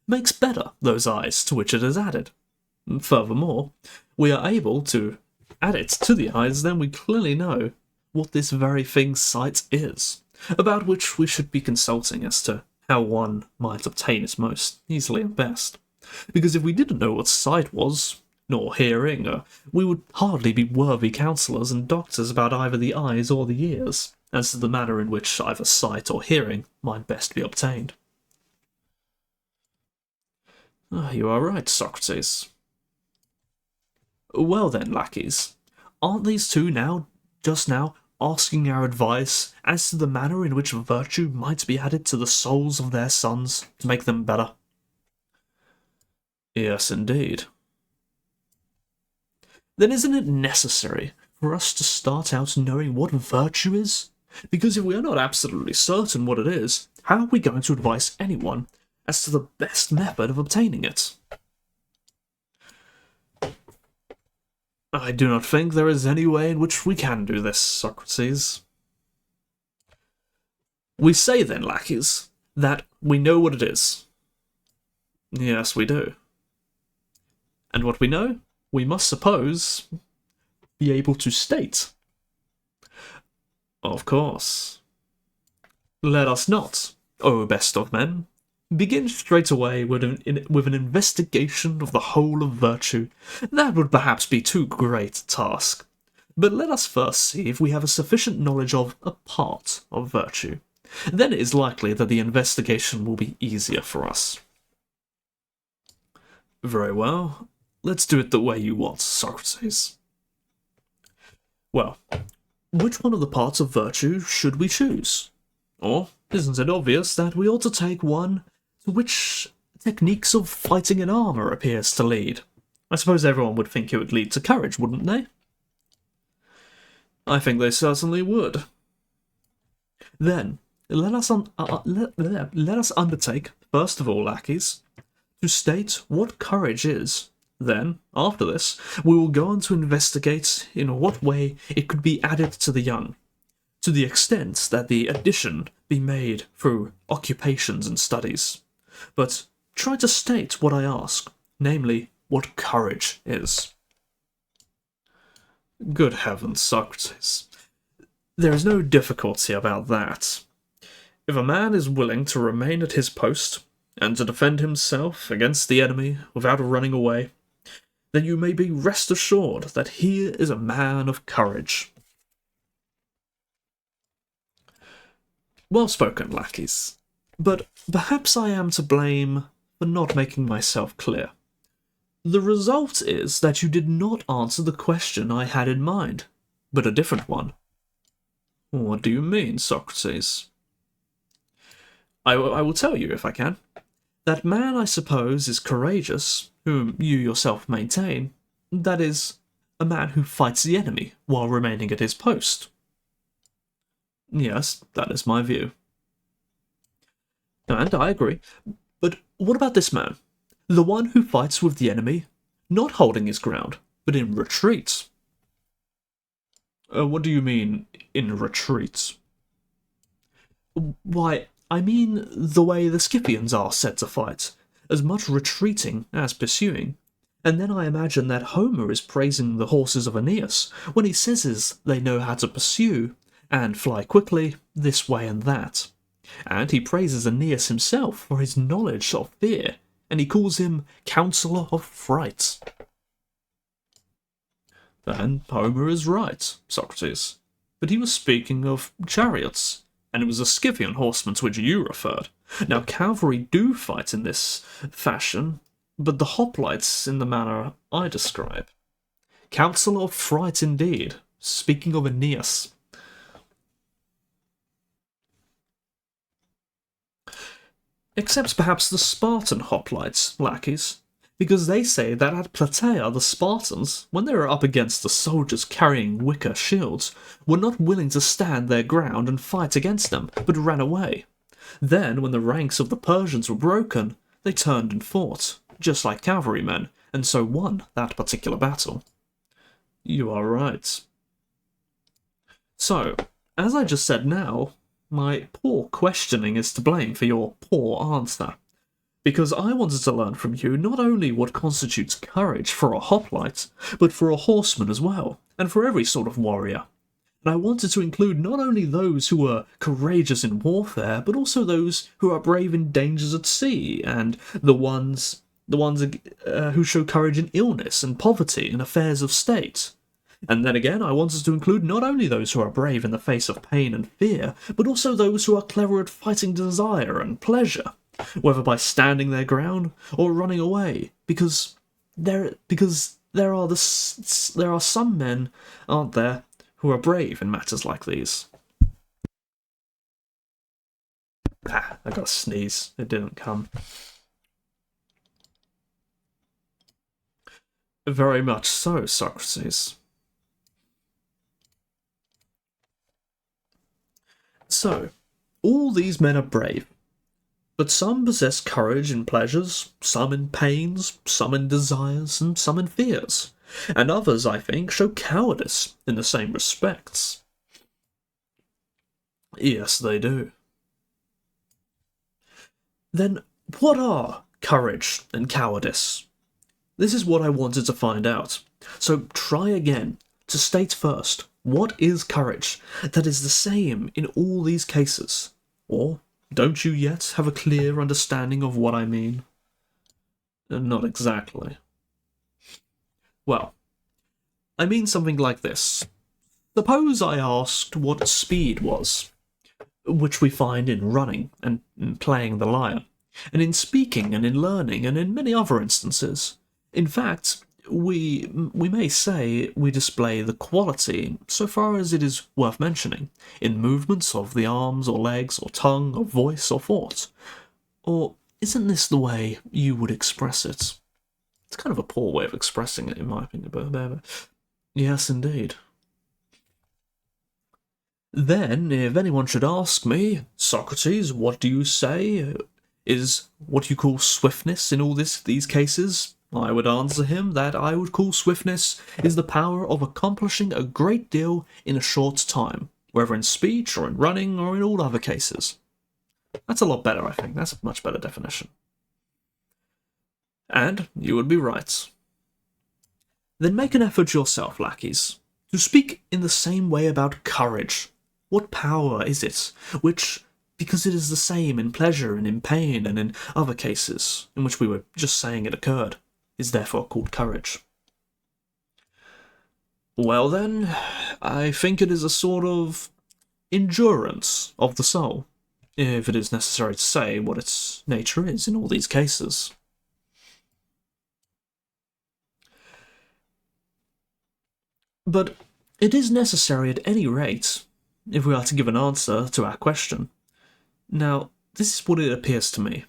makes better those eyes to which it is added. Furthermore, we are able to add it to the eyes, then we clearly know what this very thing sight is, about which we should be consulting as to how one might obtain it most easily and best. Because if we didn't know what sight was, nor hearing, we would hardly be worthy counsellors and doctors about either the eyes or the ears, as to the manner in which either sight or hearing might best be obtained. You are right, Socrates. Well then, Laches, aren't these two just now, asking our advice as to the manner in which virtue might be added to the souls of their sons to make them better? Yes, indeed. Then isn't it necessary for us to start out knowing what virtue is? Because if we are not absolutely certain what it is, how are we going to advise anyone as to the best method of obtaining it? I do not think there is any way in which we can do this, Socrates. We say then, Laches, that we know what it is. Yes, we do. And what we know, we must suppose, be able to state. Of course. Let us not, O best of men, begin straight away with an investigation of the whole of virtue. That would perhaps be too great a task. But let us first see if we have a sufficient knowledge of a part of virtue. Then it is likely that the investigation will be easier for us. Very well. Let's do it the way you want, Socrates. Well, which one of the parts of virtue should we choose? Or isn't it obvious that we ought to take one to which techniques of fighting in armour appears to lead? I suppose everyone would think it would lead to courage, wouldn't they? I think they certainly would. Then, let us undertake, first of all, Laches, to state what courage is. Then, after this, we will go on to investigate in what way it could be added to the young, to the extent that the addition be made through occupations and studies. But try to state what I ask, namely, what courage is. Good heavens, Socrates. There is no difficulty about that. If a man is willing to remain at his post, and to defend himself against the enemy without running away, then you may be rest assured that he is a man of courage. Well spoken, Laches, but perhaps I am to blame for not making myself clear. The result is that you did not answer the question I had in mind, but a different one. What do you mean, Socrates? I will tell you if I can. That man, I suppose, is courageous, whom you yourself maintain. That is, a man who fights the enemy while remaining at his post. Yes, that is my view. And I agree. But what about this man? The one who fights with the enemy, not holding his ground, but in retreat. What do you mean, in retreat? Why, I mean the way the Scythians are said to fight, as much retreating as pursuing. And then I imagine that Homer is praising the horses of Aeneas when he says they know how to pursue and fly quickly this way and that. And he praises Aeneas himself for his knowledge of fear, and he calls him Counsellor of Fright. Then Homer is right, Socrates. But he was speaking of chariots, and it was the Scythian horsemen to which you referred. Now, cavalry do fight in this fashion, but the hoplites in the manner I describe. Counsellor of Fright indeed, speaking of Aeneas. Except perhaps the Spartan hoplites, Laches, because they say that at Plataea the Spartans, when they were up against the soldiers carrying wicker shields, were not willing to stand their ground and fight against them, but ran away. Then, when the ranks of the Persians were broken, they turned and fought, just like cavalrymen, and so won that particular battle. You are right. So, as I just said now, my poor questioning is to blame for your poor answer. Because I wanted to learn from you not only what constitutes courage for a hoplite, but for a horseman as well, and for every sort of warrior. And I wanted to include not only those who are courageous in warfare, but also those who are brave in dangers at sea, and the ones who show courage in illness and poverty and affairs of state. And then again, I wanted to include not only those who are brave in the face of pain and fear, but also those who are clever at fighting desire and pleasure, whether by standing their ground or running away, because there are some men, aren't there, who are brave in matters like these. I got a sneeze. It didn't come. Very much so, Socrates. So, all these men are brave, but some possess courage in pleasures, some in pains, some in desires, and some in fears, and others, I think, show cowardice in the same respects. Yes, they do. Then what are courage and cowardice? This is what I wanted to find out. So try again to state first, what is courage that is the same in all these cases? Or don't you yet have a clear understanding of what I mean? Not exactly. Well, I mean something like this. Suppose I asked what speed was, which we find in running and in playing the lyre, and in speaking and in learning and in many other instances. In fact, we may say we display the quality, so far as it is worth mentioning, in movements of the arms or legs or tongue or voice or thought. Or isn't this the way you would express it? It's kind of a poor way of expressing it, in my opinion, but yes, indeed. Then, if anyone should ask me, Socrates, what do you say is what you call swiftness in all these cases? I would answer him that I would call swiftness is the power of accomplishing a great deal in a short time, whether in speech or in running or in all other cases. That's a lot better, I think. That's a much better definition. And you would be right. Then make an effort yourself, Laches, to speak in the same way about courage. What power is it, which, because it is the same in pleasure and in pain and in other cases, in which we were just saying it occurred, is therefore called courage? Well then, I think it is a sort of endurance of the soul, if it is necessary to say what its nature is in all these cases. But it is necessary at any rate, if we are to give an answer to our question. Now, this is what it appears to me.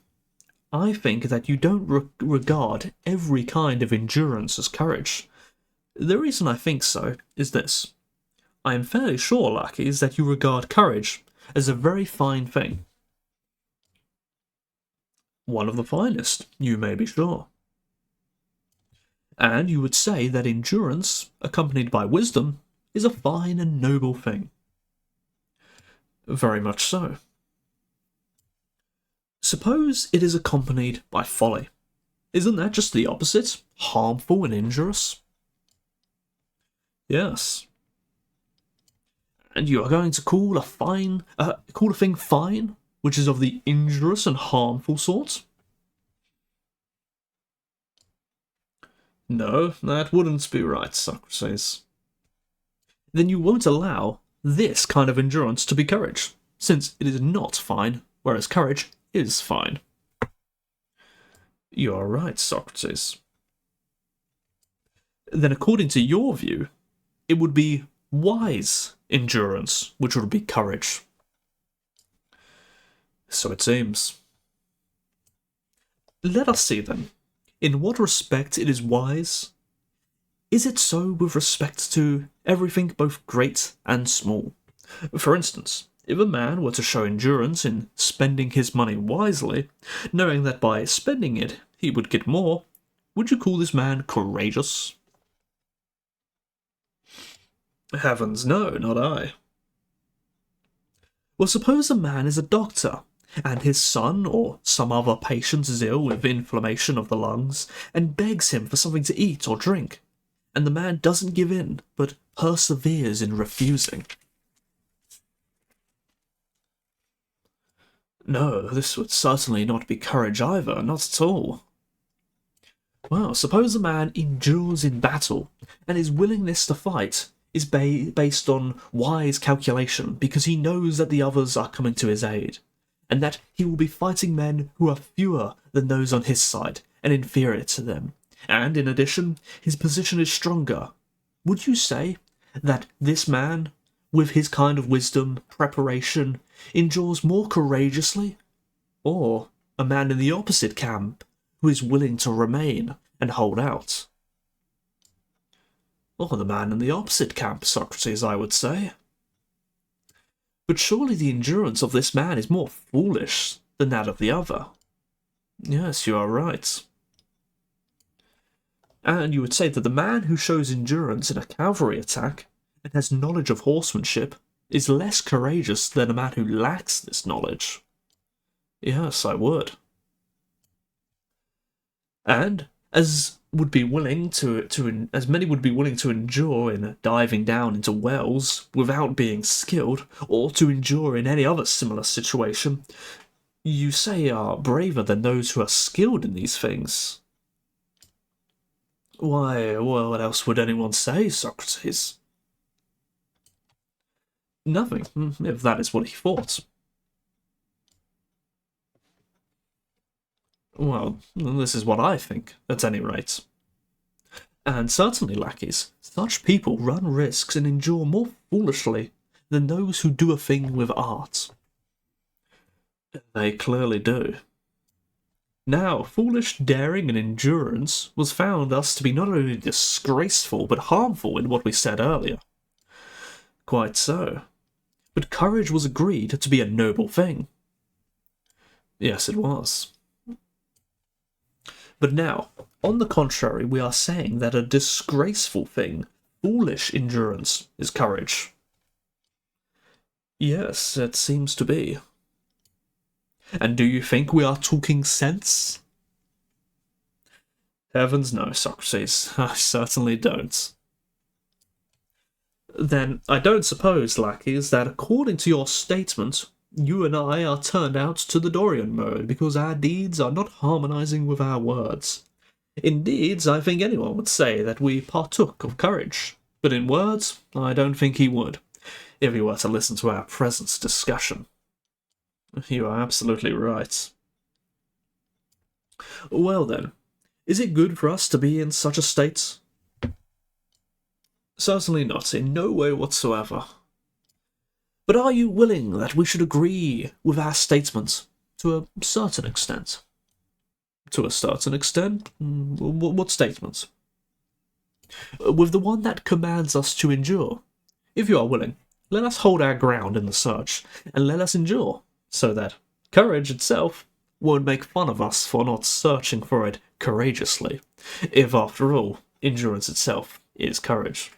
I think that you don't regard every kind of endurance as courage. The reason I think so is this. I am fairly sure, Laches, that you regard courage as a very fine thing. One of the finest, you may be sure. And you would say that endurance, accompanied by wisdom, is a fine and noble thing. Very much so. Suppose it is accompanied by folly. Isn't that just the opposite? Harmful and injurious? Yes. And you are going to call a thing fine, which is of the injurious and harmful sort? No, that wouldn't be right, Socrates. Then you won't allow this kind of endurance to be courage, since it is not fine, whereas courage is fine. You are right, Socrates. Then according to your view, it would be wise endurance, which would be courage. So it seems. Let us see then. In what respect it is wise? Is it so with respect to everything both great and small? For instance, if a man were to show endurance in spending his money wisely, knowing that by spending it he would get more, would you call this man courageous? Heavens, no, not I. Well, suppose a man is a doctor, and his son or some other patient is ill with inflammation of the lungs, and begs him for something to eat or drink, and the man doesn't give in, but perseveres in refusing. No, this would certainly not be courage either, not at all. Well, suppose a man endures in battle, and his willingness to fight is based on wise calculation, because he knows that the others are coming to his aid, and that he will be fighting men who are fewer than those on his side and inferior to them, and in addition, his position is stronger. Would you say that this man, with his kind of wisdom, preparation, endures more courageously? Or a man in the opposite camp, who is willing to remain and hold out? Or the man in the opposite camp, Socrates, I would say. But surely the endurance of this man is more foolish than that of the other. Yes, you are right. And you would say that the man who shows endurance in a cavalry attack and has knowledge of horsemanship is less courageous than a man who lacks this knowledge. Yes, I would. And as many would be willing to endure in diving down into wells without being skilled, or to endure in any other similar situation, you say are braver than those who are skilled in these things. Why, well, what else would anyone say, Socrates? Nothing, if that is what he thought. Well, this is what I think, at any rate. And certainly, Laches, such people run risks and endure more foolishly than those who do a thing with art. They clearly do. Now, foolish daring and endurance was found thus to be not only disgraceful but harmful in what we said earlier. Quite so. But courage was agreed to be a noble thing. Yes, it was. But now, on the contrary, we are saying that a disgraceful thing, foolish endurance, is courage. Yes, it seems to be. And do you think we are talking sense? Heavens no, Socrates. I certainly don't. Then I don't suppose, Laches, that according to your statement, you and I are turned out to the Dorian mode because our deeds are not harmonizing with our words. In deeds, I think anyone would say that we partook of courage, but in words, I don't think he would, if he were to listen to our present discussion. You are absolutely right. Well then, is it good for us to be in such a state? Certainly not, in no way whatsoever. But are you willing that we should agree with our statement to a certain extent? To a certain extent? What statement? With the one that commands us to endure. If you are willing, let us hold our ground in the search, and let us endure, so that courage itself won't make fun of us for not searching for it courageously, if after all, endurance itself is courage.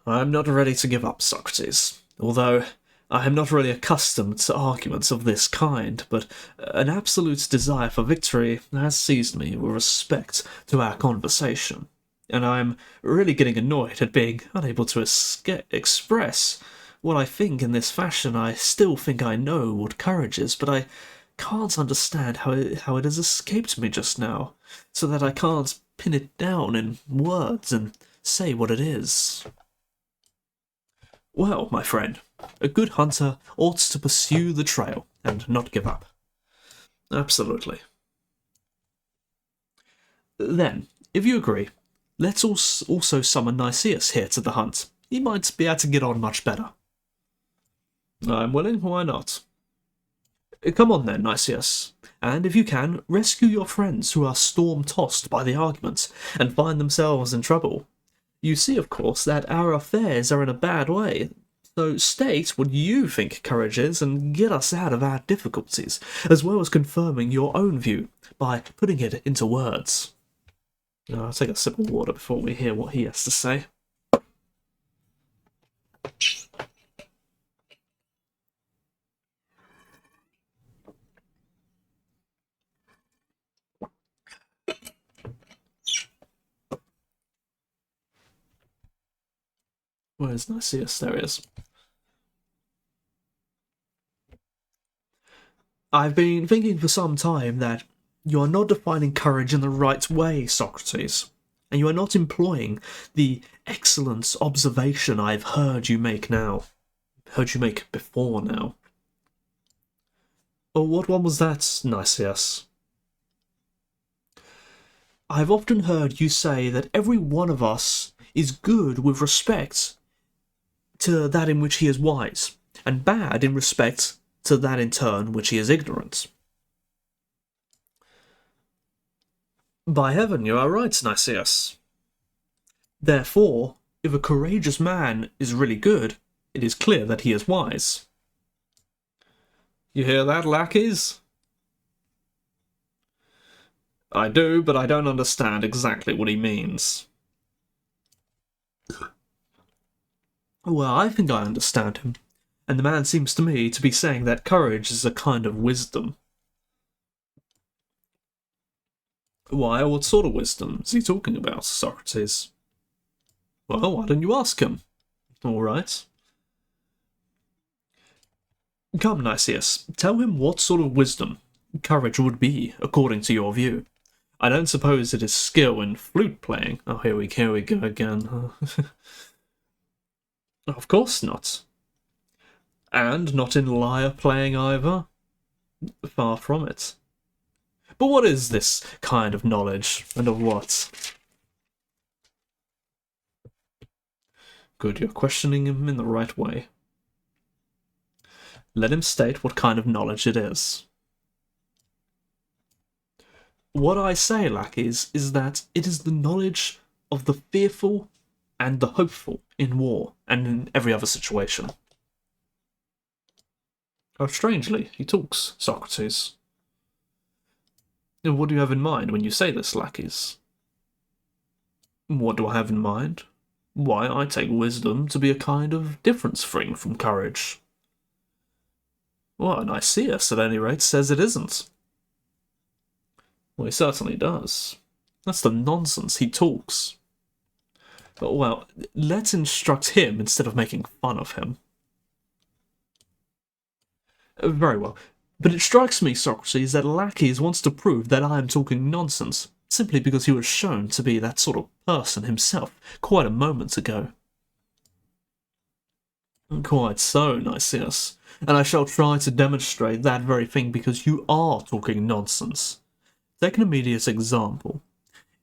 I am not ready to give up, Socrates, although I am not really accustomed to arguments of this kind, but an absolute desire for victory has seized me with respect to our conversation, and I am really getting annoyed at being unable to express what I think in this fashion. I still think I know what courage is, but I can't understand how it has escaped me just now, so that I can't pin it down in words and say what it is. Well, my friend, a good hunter ought to pursue the trail and not give up. Absolutely. Then, if you agree, let's also summon Nicias here to the hunt. He might be able to get on much better. I'm willing, why not? Come on then, Nicias, and if you can, rescue your friends who are storm-tossed by the arguments and find themselves in trouble. You see, of course, that our affairs are in a bad way, so state what you think courage is and get us out of our difficulties, as well as confirming your own view by putting it into words. I'll take a sip of water before we hear what he has to say. Where's Nicias? There he is. I've been thinking for some time that you are not defining courage in the right way, Socrates, and you are not employing the excellent observation I've heard you make before now. Oh, what one was that, Nicias? I've often heard you say that every one of us is good with respect to that in which he is wise, and bad in respect to that in turn which he is ignorant. By heaven, you are right, Nicias. Therefore, if a courageous man is really good, it is clear that he is wise. You hear that, Laches? I do, but I don't understand exactly what he means. Well, I think I understand him, and the man seems to me to be saying that courage is a kind of wisdom. Why, what sort of wisdom is he talking about, Socrates? Well, why don't you ask him? All right. Come, Nicias, tell him what sort of wisdom courage would be, according to your view. I don't suppose it is skill in flute playing. Oh, here we go again. Of course not. And not in lyre playing either? Far from it. But what is this kind of knowledge, and of what? Good, you're questioning him in the right way. Let him state what kind of knowledge it is. What I say, Laches, is that it is the knowledge of the fearful and the hopeful in war and in every other situation. How strangely he talks, Socrates. What do you have in mind when you say this, Laches? What do I have in mind? Why, I take wisdom to be a kind of difference thing from courage. Well, Nicias, at any rate, says it isn't. Well, he certainly does. That's the nonsense he talks. But, well, let's instruct him instead of making fun of him. Very well. But it strikes me, Socrates, that Laches wants to prove that I am talking nonsense, simply because he was shown to be that sort of person himself quite a moment ago. Quite so, Nicias, and I shall try to demonstrate that very thing because you are talking nonsense. Take an immediate example.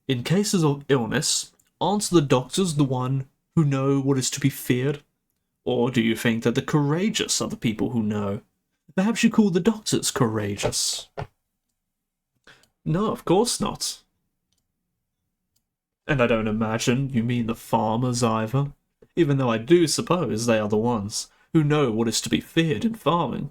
In cases of illness, aren't the doctors the one who know what is to be feared? Or do you think that the courageous are the people who know? Perhaps you call the doctors courageous. No, of course not. And I don't imagine you mean the farmers either. even though I do suppose they are the ones who know what is to be feared in farming,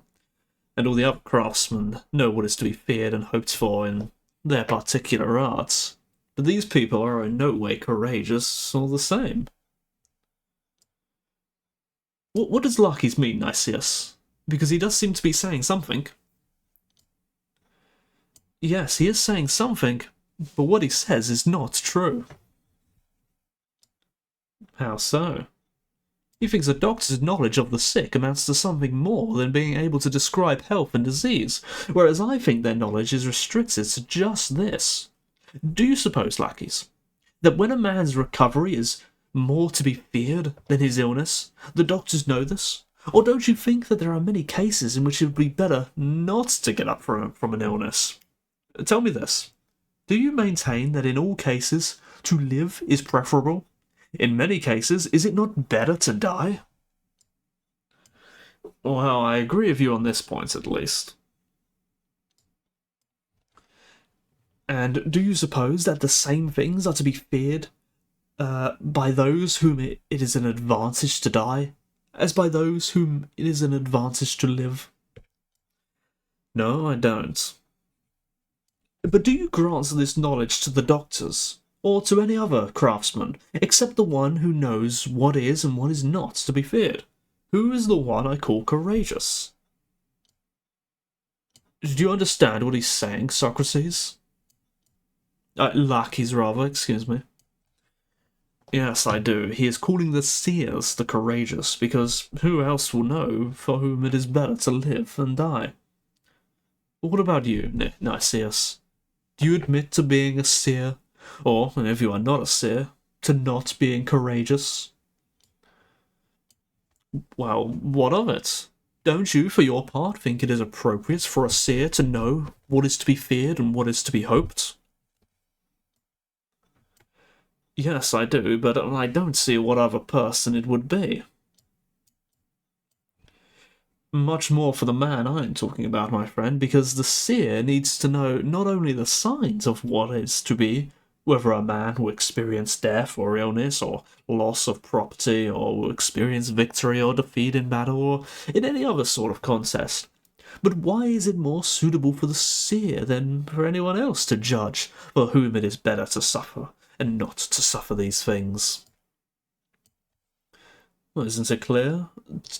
and all the other craftsmen know what is to be feared and hoped for in their particular arts. But these people are in no way courageous all the same. What does Laches mean, Nicias? Because he does seem to be saying something. Yes, he is saying something, but what he says is not true. How so? He thinks a doctor's knowledge of the sick amounts to something more than being able to describe health and disease, whereas I think their knowledge is restricted to just this. Do you suppose, Laches, that when a man's recovery is more to be feared than his illness, the doctors know this? Or don't you think that there are many cases in which it would be better not to get up from an illness? Tell me this. Do you maintain that in all cases, to live is preferable? In many cases, is it not better to die? Well, I agree with you on this point, at least. And do you suppose that the same things are to be feared by those whom it is an advantage to die, as by those whom it is an advantage to live? No, I don't. But do you grant this knowledge to the doctors, or to any other craftsman, except the one who knows what is and what is not to be feared? Who is the one I call courageous? Do you understand what he's saying, Socrates? Laches, rather, excuse me. Yes, I do. He is calling the seers the courageous, because who else will know for whom it is better to live than die? What about you, Nicias? Do you admit to being a seer, or, if you are not a seer, to not being courageous? Well, what of it? Don't you, for your part, think it is appropriate for a seer to know what is to be feared and what is to be hoped? Yes, I do, but I don't see what other person it would be. Much more for the man I am talking about, my friend, because the seer needs to know not only the signs of what is to be, whether a man will experience death or illness or loss of property or will experience victory or defeat in battle or in any other sort of contest. But why is it more suitable for the seer than for anyone else to judge for whom it is better to suffer and not to suffer these things? Well, isn't it clear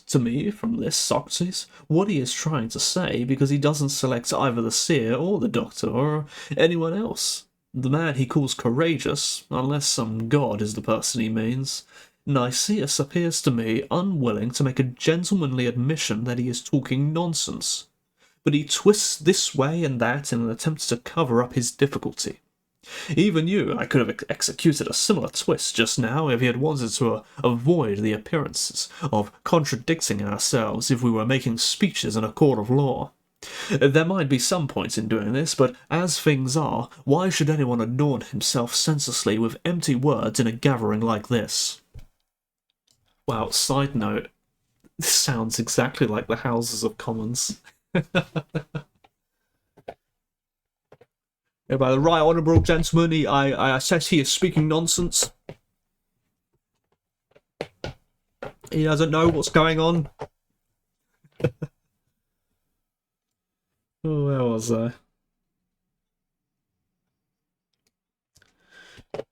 to me from this, Socrates, what he is trying to say, because he doesn't select either the seer or the doctor or anyone else? The man he calls courageous, unless some god is the person he means, Nicias appears to me unwilling to make a gentlemanly admission that he is talking nonsense, but he twists this way and that in an attempt to cover up his difficulty. Even you, I could have executed a similar twist just now if he had wanted to avoid the appearances of contradicting ourselves if we were making speeches in a court of law. There might be some point in doing this, but as things are, why should anyone adorn himself senselessly with empty words in a gathering like this? Wow, side note, this sounds exactly like the Houses of Commons. By the right honourable gentleman, I assess he is speaking nonsense. He doesn't know what's going on. Oh, where was I?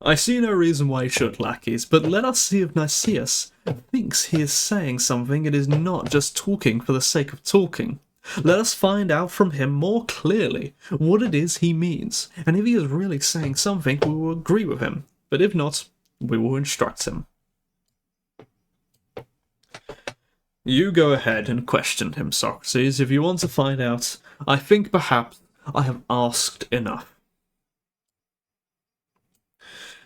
I see no reason why he should, Laches, but let us see if Nicias thinks he is saying something and is not just talking for the sake of talking. Let us find out from him more clearly what it is he means, and if he is really saying something, we will agree with him, but if not, we will instruct him. You go ahead and question him, Socrates, if you want to find out. I think perhaps I have asked enough.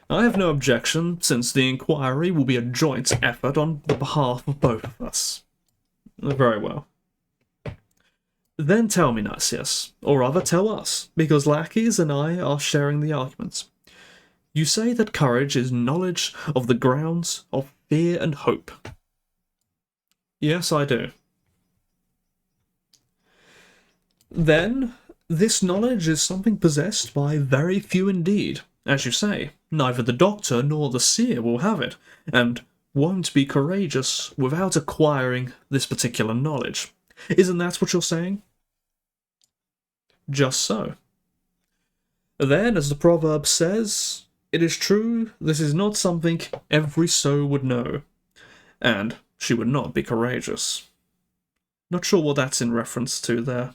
I have no objection, since the inquiry will be a joint effort on the behalf of both of us. Very well. Then tell me, Nicias, or rather tell us, because Laches and I are sharing the argument. You say that courage is knowledge of the grounds of fear and hope. Yes, I do. Then, this knowledge is something possessed by very few indeed. As you say, neither the doctor nor the seer will have it, and won't be courageous without acquiring this particular knowledge. Isn't that what you're saying? Just so. Then, as the proverb says, it is true this is not something every soul would know, and she would not be courageous. Not sure what that's in reference to there.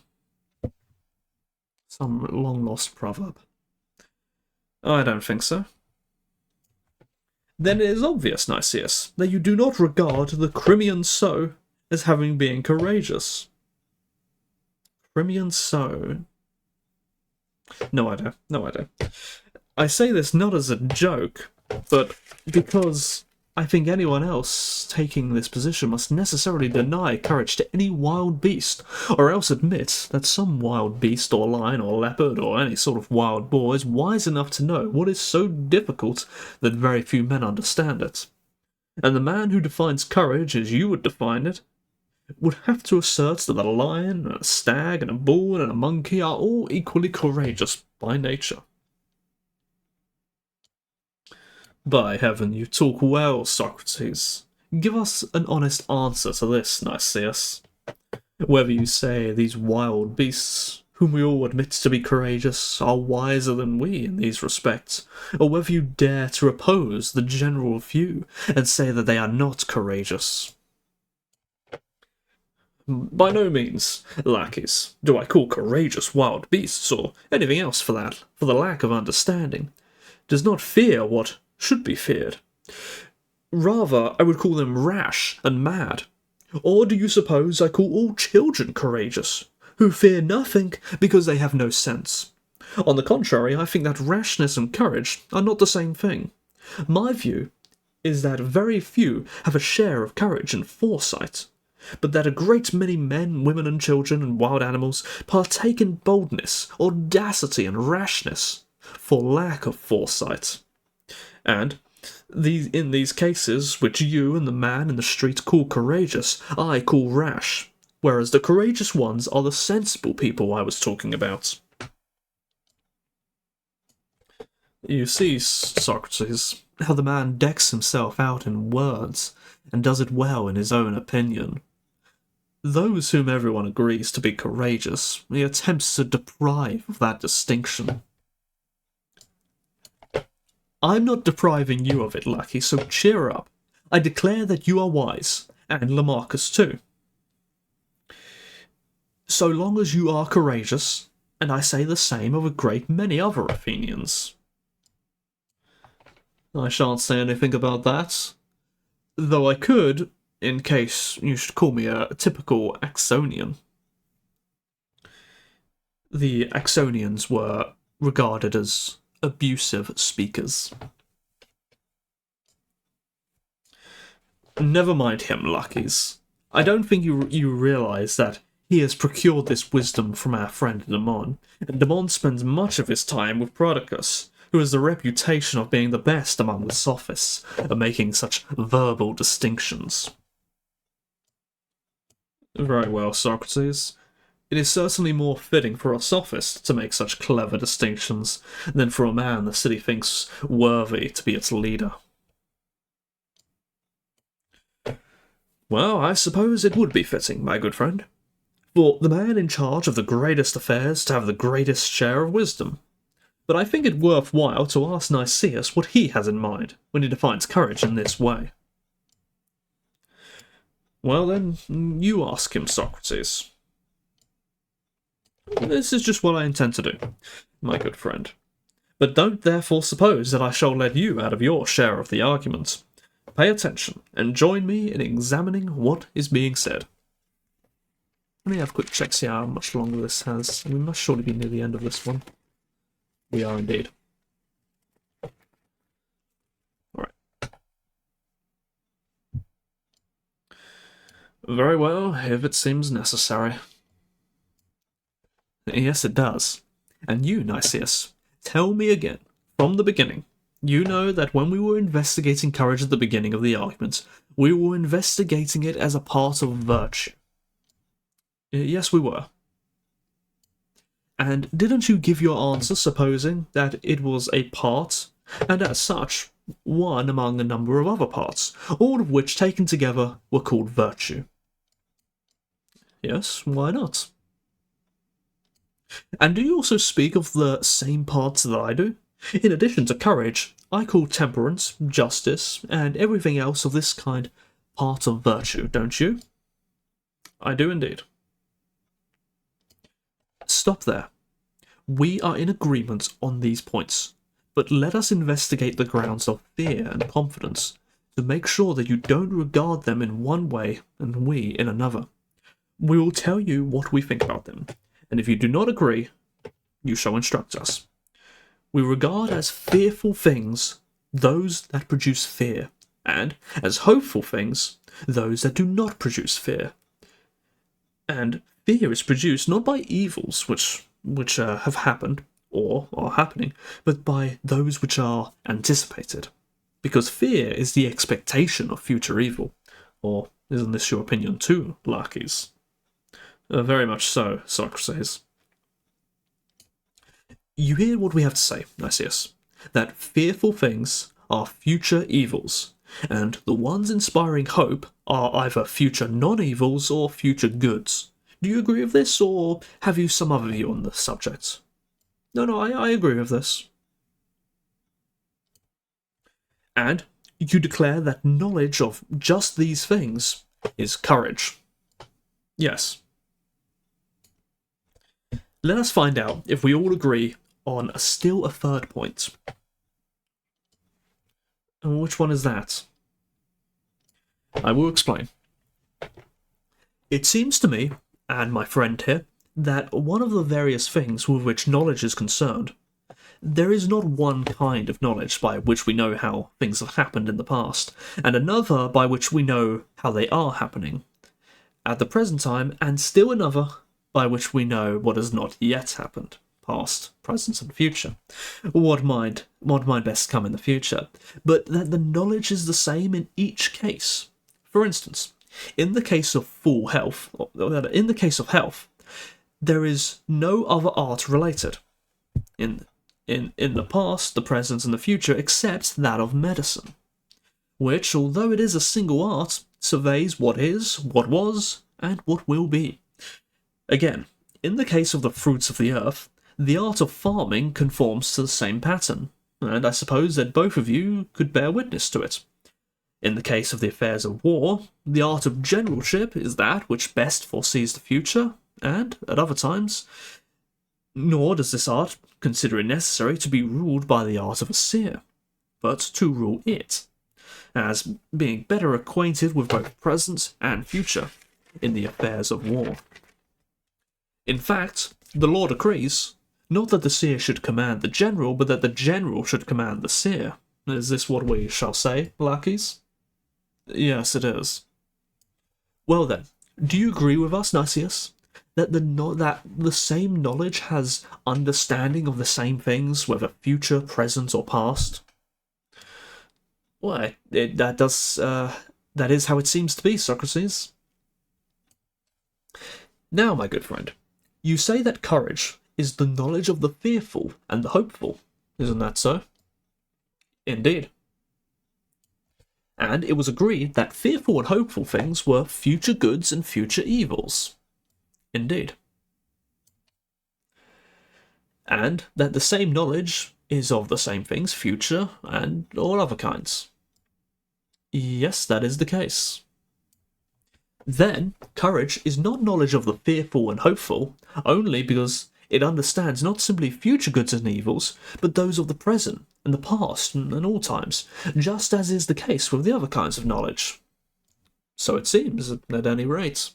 Some long-lost proverb. I don't think so. Then it is obvious, Nicias, that you do not regard the Crimean sow as having been courageous. Crimean sow. No idea. I say this not as a joke, but because I think anyone else taking this position must necessarily deny courage to any wild beast, or else admit that some wild beast or lion or leopard or any sort of wild boar is wise enough to know what is so difficult that very few men understand it. And the man who defines courage as you would define it would have to assert that a lion, a stag, and a bull, and a monkey are all equally courageous by nature. By heaven, you talk well, Socrates. Give us an honest answer to this, Nicias. Whether you say these wild beasts, whom we all admit to be courageous, are wiser than we in these respects, or whether you dare to oppose the general view and say that they are not courageous. By no means, Laches, do I call courageous wild beasts, or anything else for that, for the lack of understanding. Does not fear what should be feared. Rather, I would call them rash and mad. Or do you suppose I call all children courageous, who fear nothing because they have no sense? On the contrary, I think that rashness and courage are not the same thing. My view is that very few have a share of courage and foresight, but that a great many men, women, and children, and wild animals partake in boldness, audacity, and rashness for lack of foresight. And in these cases, which you and the man in the street call courageous, I call rash, whereas the courageous ones are the sensible people I was talking about. You see, Socrates, how the man decks himself out in words, and does it well in his own opinion. Those whom everyone agrees to be courageous, he attempts to deprive of that distinction. I'm not depriving you of it, Lackey, so cheer up. I declare that you are wise, and Lamachus too. So long as you are courageous, and I say the same of a great many other Athenians. I shan't say anything about that, though I could, in case you should call me a typical Axonian. The Axonians were regarded as abusive speakers. Never mind him, Laches. I don't think you realise that he has procured this wisdom from our friend Damon, and Damon spends much of his time with Prodicus, who has the reputation of being the best among the sophists, and making such verbal distinctions. Very well, Socrates. It is certainly more fitting for a sophist to make such clever distinctions than for a man the city thinks worthy to be its leader. Well, I suppose it would be fitting, my good friend, for the man in charge of the greatest affairs to have the greatest share of wisdom. But I think it worthwhile to ask Nicias what he has in mind when he defines courage in this way. Well then, you ask him, Socrates. This is just what I intend to do, my good friend. But don't therefore suppose that I shall let you out of your share of the argument. Pay attention, and join me in examining what is being said. Let me have a quick check, see how much longer this has. We must surely be near the end of this one. We are indeed. Alright. Very well, if it seems necessary. Yes, it does. And you, Nicias, tell me again, from the beginning. You know that when we were investigating courage at the beginning of the argument, we were investigating it as a part of virtue. Yes, we were. And didn't you give your answer supposing that it was a part, and as such, one among a number of other parts, all of which taken together were called virtue. Yes, why not? And do you also speak of the same parts that I do? In addition to courage, I call temperance, justice, and everything else of this kind part of virtue, don't you? I do indeed. Stop there. We are in agreement on these points, but let us investigate the grounds of fear and confidence to make sure that you don't regard them in one way and we in another. We will tell you what we think about them, and if you do not agree, you shall instruct us. We regard as fearful things those that produce fear, and as hopeful things those that do not produce fear. And fear is produced not by evils which have happened or are happening, but by those which are anticipated. Because fear is the expectation of future evil. Or isn't this your opinion too, Laches? Very much so, Socrates. You hear what we have to say, Nicias, that fearful things are future evils, and the ones inspiring hope are either future non-evils or future goods. Do you agree with this, or have you some other view on the subject? No, I agree with this. And you declare that knowledge of just these things is courage. Yes. Let us find out if we all agree on still a third point. And which one is that? I will explain. It seems to me, and my friend here, that one of the various things with which knowledge is concerned, there is not one kind of knowledge by which we know how things have happened in the past, and another by which we know how they are happening at the present time, and still another by which we know what has not yet happened, past, present, and future, what might best come in the future, but that the knowledge is the same in each case. For instance, in the case of health, there is no other art related in the past, the present, and the future except that of medicine, which, although it is a single art, surveys what is, what was, and what will be. Again, in the case of the fruits of the earth, the art of farming conforms to the same pattern, and I suppose that both of you could bear witness to it. In the case of the affairs of war, the art of generalship is that which best foresees the future, and, at other times, nor does this art consider it necessary to be ruled by the art of a seer, but to rule it, as being better acquainted with both present and future in the affairs of war. In fact, the law decrees, not that the seer should command the general, but that the general should command the seer. Is this what we shall say, Laches? Yes, it is. Well then, do you agree with us, Nicias, that the same knowledge has understanding of the same things, whether future, present, or past? Why, that is how it seems to be, Socrates. Now, my good friend, you say that courage is the knowledge of the fearful and the hopeful, isn't that so? Indeed. And it was agreed that fearful and hopeful things were future goods and future evils. Indeed. And that the same knowledge is of the same things, future and all other kinds. Yes, that is the case. Then, courage is not knowledge of the fearful and hopeful, only because it understands not simply future goods and evils, but those of the present and the past and all times, just as is the case with the other kinds of knowledge. So it seems, at any rate.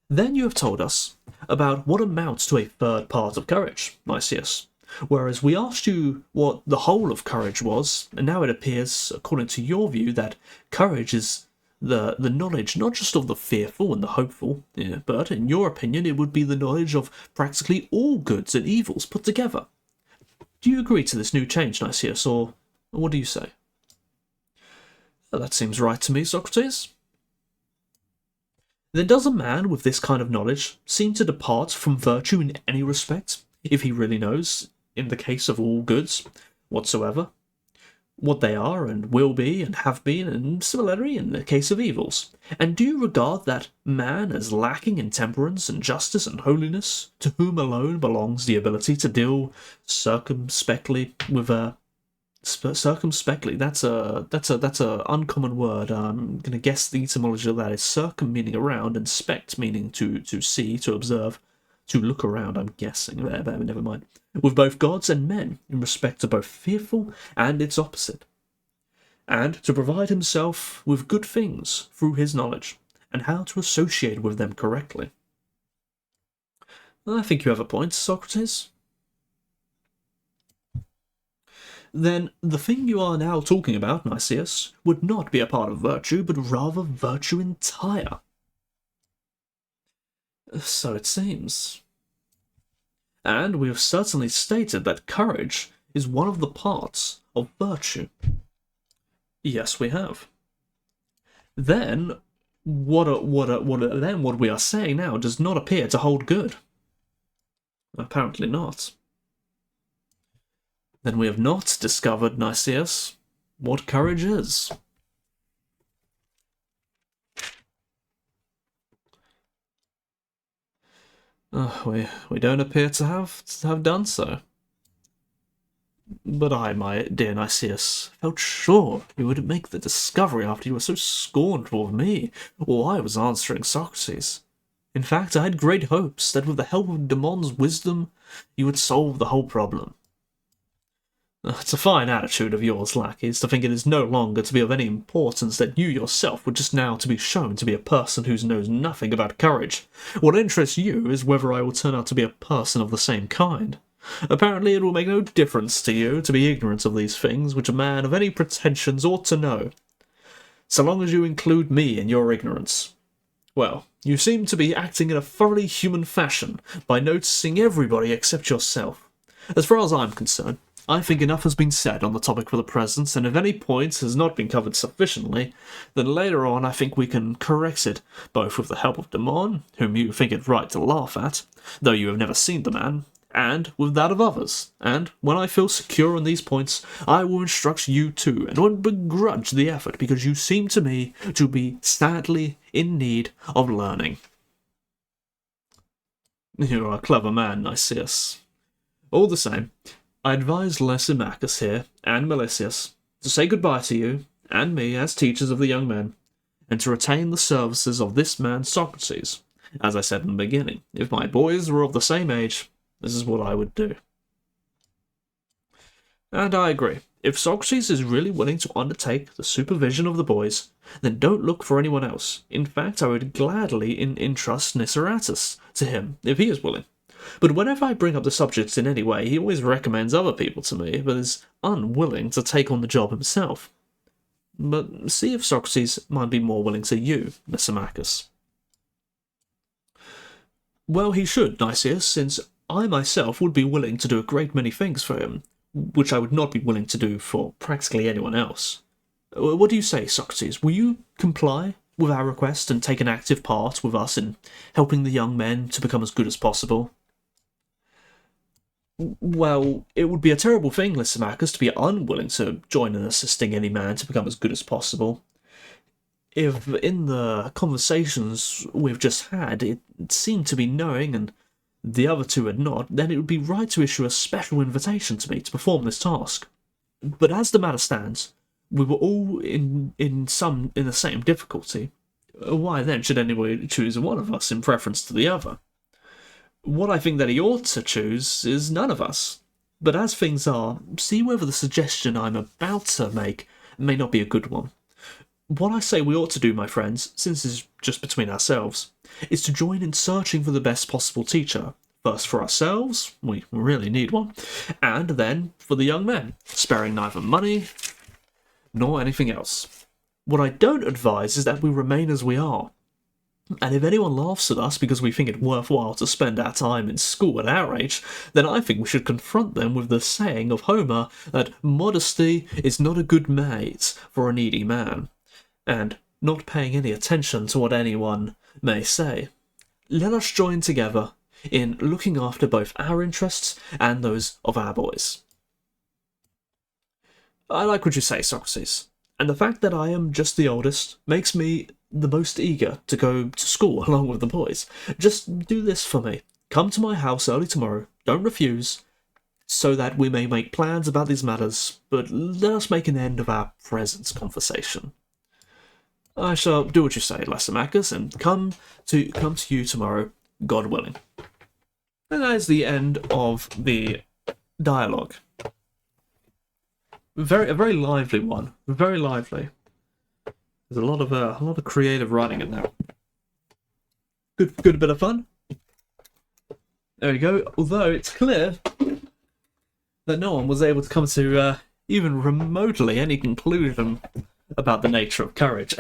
Then you have told us about what amounts to a third part of courage, Nicias, whereas we asked you what the whole of courage was, and now it appears, according to your view, that courage is the knowledge not just of the fearful and the hopeful, but in your opinion it would be the knowledge of practically all goods and evils put together. Do you agree to this new change, Nicias, or what do you say? Well, that seems right to me, Socrates. Then does a man with this kind of knowledge seem to depart from virtue in any respect, if he really knows, in the case of all goods whatsoever? what they are and will be and have been, and similarly in the case of evils? And do you regard that man as lacking in temperance and justice and holiness, to whom alone belongs the ability to deal circumspectly with circumspectly? That's a uncommon word. I'm gonna guess the etymology of that is circum meaning around and spect meaning to see, to observe, to look around. I'm guessing. But never mind. With both gods and men, in respect to both fearful and its opposite, and to provide himself with good things through his knowledge, and how to associate with them correctly. I think you have a point, Socrates. Then the thing you are now talking about, Nicias, would not be a part of virtue, but rather virtue entire. So it seems. And we have certainly stated that courage is one of the parts of virtue. Yes, we have. Then what we are saying now does not appear to hold good. Apparently not. Then we have not discovered, Nicias, what courage is. We don't appear to have done so. But I, my dear Nicias, felt sure you would make the discovery after you were so scornful of me while I was answering Socrates. In fact, I had great hopes that with the help of Damon's wisdom, you would solve the whole problem. It's a fine attitude of yours, Laches, to think it is no longer to be of any importance that you yourself were just now to be shown to be a person who knows nothing about courage. What interests you is whether I will turn out to be a person of the same kind. Apparently it will make no difference to you to be ignorant of these things which a man of any pretensions ought to know, so long as you include me in your ignorance. Well, you seem to be acting in a thoroughly human fashion by noticing everybody except yourself. As far as I'm concerned, I think enough has been said on the topic for the present, and if any point has not been covered sufficiently, then later on I think we can correct it, both with the help of Damon, whom you think it right to laugh at, though you have never seen the man, and with that of others, and when I feel secure on these points, I will instruct you too, and won't begrudge the effort, because you seem to me to be sadly in need of learning. You are a clever man, Nicias. All the same, I advise Lysimachus here, and Melesias, to say goodbye to you, and me, as teachers of the young men, and to retain the services of this man Socrates. As I said in the beginning, if my boys were of the same age, this is what I would do. And I agree. If Socrates is really willing to undertake the supervision of the boys, then don't look for anyone else. In fact, I would gladly entrust Niceratus to him, if he is willing. But whenever I bring up the subject in any way, he always recommends other people to me, but is unwilling to take on the job himself. But see if Socrates might be more willing to you, Lysimachus. Well, he should, Nicias, since I myself would be willing to do a great many things for him, which I would not be willing to do for practically anyone else. What do you say, Socrates? Will you comply with our request and take an active part with us in helping the young men to become as good as possible? Well, it would be a terrible thing, Lysimachus, to be unwilling to join in assisting any man to become as good as possible. If in the conversations we've just had it seemed to be knowing and the other two had not, then it would be right to issue a special invitation to me to perform this task. But as the matter stands, we were all in the same difficulty. Why then should anybody choose one of us in preference to the other? What I think that he ought to choose is none of us. But as things are, see whether the suggestion I'm about to make may not be a good one. What I say we ought to do, my friends, since it's just between ourselves, is to join in searching for the best possible teacher. First for ourselves, we really need one, and then for the young men, sparing neither money nor anything else. What I don't advise is that we remain as we are. And if anyone laughs at us because we think it worthwhile to spend our time in school at our age, then I think we should confront them with the saying of Homer that modesty is not a good mate for a needy man, and not paying any attention to what anyone may say. Let us join together in looking after both our interests and those of our boys. I like what you say, Socrates. And the fact that I am just the oldest makes me the most eager to go to school along with the boys. Just do this for me. Come to my house early tomorrow. Don't refuse, so that we may make plans about these matters, but let us make an end of our present conversation. I shall do what you say, Lysimachus, and come to you tomorrow, God willing. And that is the end of the dialogue. A very lively one. Very lively. There's a lot of creative writing in there. Good bit of fun. There we go. Although it's clear that no one was able to come to even remotely any conclusion about the nature of courage.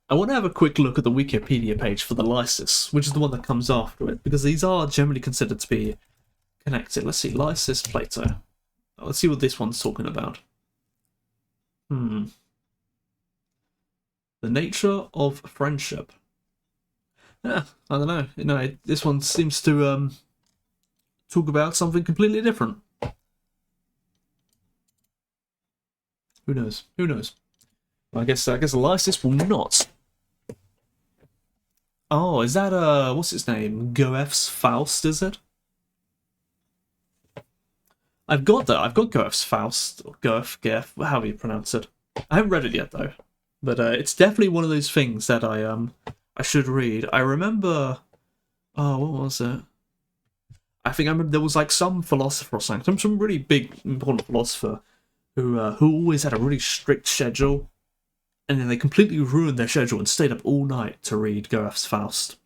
I want to have a quick look at the Wikipedia page for the Laches, which is the one that comes after it, because these are generally considered to be connected. Let's see, Laches, Plato. Let's see what this one's talking about. The nature of friendship. Yeah, I don't know. This one seems to talk about something completely different. Who knows? Who knows? I guess Lysis will not. Oh, is that what's his name? Goethe's Faust, is it? I've got that. I've got Goethe's Faust, or Goethe, however you pronounce it. I haven't read it yet though, but it's definitely one of those things that I should read. I remember. Oh, what was it? I think I remember there was like some philosopher or something, some really big important philosopher who always had a really strict schedule, and then they completely ruined their schedule and stayed up all night to read Goethe's Faust.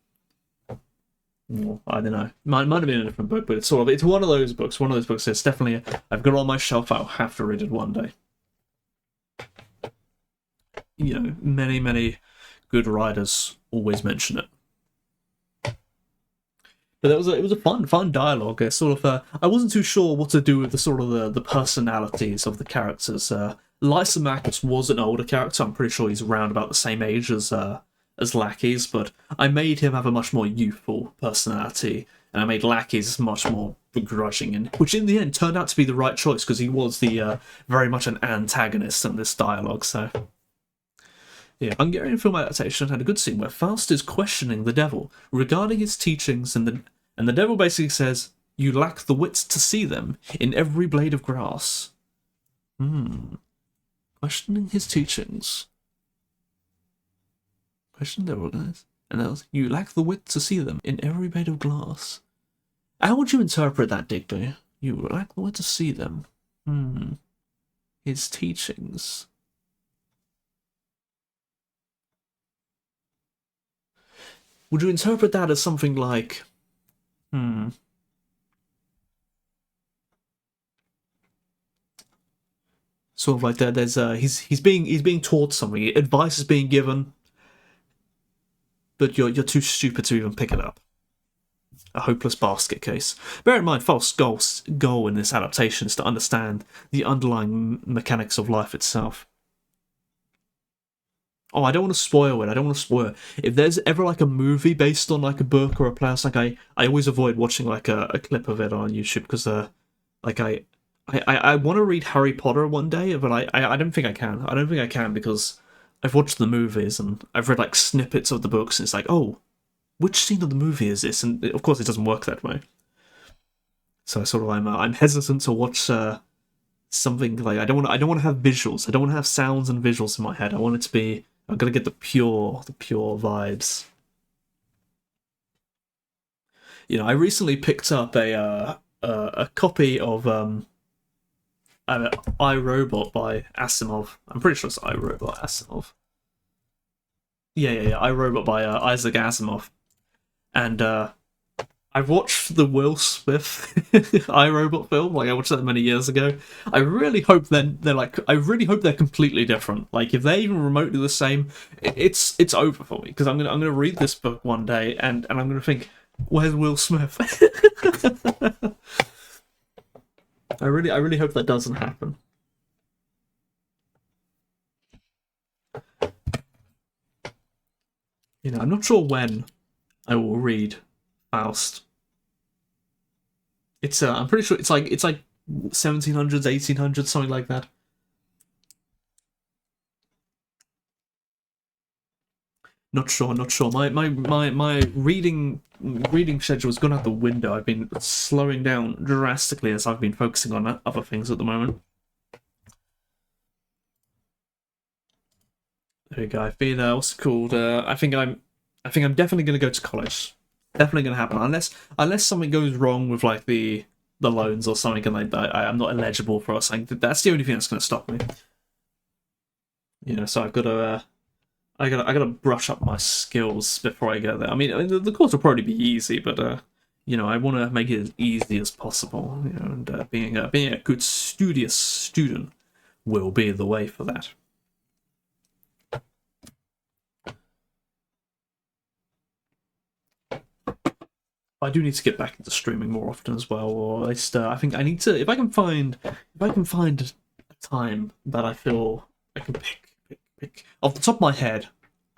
Well, I don't know. Might have been a different book, but it's one of those books. One of those books. It's definitely I've got it on my shelf. I'll have to read it one day. You know, many good writers always mention it. But it was a fun dialogue. It's sort of I wasn't too sure what to do with the personalities of the characters. Lysimachus was an older character. I'm pretty sure he's around about the same age as Laches, but I made him have a much more youthful personality, and I made Laches much more begrudging, and which in the end turned out to be the right choice because he was the very much an antagonist in this dialogue. So. Yeah, Hungarian film adaptation had a good scene where Faust is questioning the devil regarding his teachings, and the devil basically says, "You lack the wits to see them in every blade of grass." Questioning his teachings. Question the devil, guys. And that was, "You lack the wit to see them in every blade of glass." How would you interpret that, Digby? You lack the wit to see them. His teachings. Would you interpret that as something like, sort of like that? There's he's being taught something. Advice is being given, but you're too stupid to even pick it up. A hopeless basket case. Bear in mind, Faust's goal in this adaptation is to understand the underlying mechanics of life itself. Oh, I don't want to spoil it. I don't want to spoil it. If there's ever like a movie based on like a book or a play, like I always avoid watching like a clip of it on YouTube because like I want to read Harry Potter one day, but I don't think I can. I don't think I can because I've watched the movies and I've read like snippets of the books, and it's like, oh, which scene of the movie is this? And of course, it doesn't work that way. So I'm hesitant to watch something like I don't want to have visuals. I don't want to have sounds and visuals in my head. I want it to be. I'm gonna get the pure vibes. You know, I recently picked up a copy of iRobot by Asimov. I'm pretty sure it's iRobot Asimov. Yeah, iRobot by Isaac Asimov, and I've watched the Will Smith iRobot film. Like I watched that many years ago. I really hope I really hope they're completely different. Like if they're even remotely the same, it's over for me because I'm gonna read this book one day and I'm gonna think, where's Will Smith? I really hope that doesn't happen. You know, I'm not sure when I will read Faust. It's I'm pretty sure it's like 1700s, 1800s, something like that. Not sure, not sure. My reading schedule has gone out the window. I've been slowing down drastically as I've been focusing on other things at the moment. There you go. I've been what's it called? I think I'm definitely going to go to college. Definitely going to happen unless something goes wrong with like the loans or something, and like I'm not eligible for something. That's the only thing that's going to stop me. You know, so I've got to. I gotta brush up my skills before I go there. I mean, the course will probably be easy, but you know, I want to make it as easy as possible. You know, and being a good studious student will be the way for that. I do need to get back into streaming more often as well, or at least I think I need to. If I can find a time that I feel I can pick off the top of my head,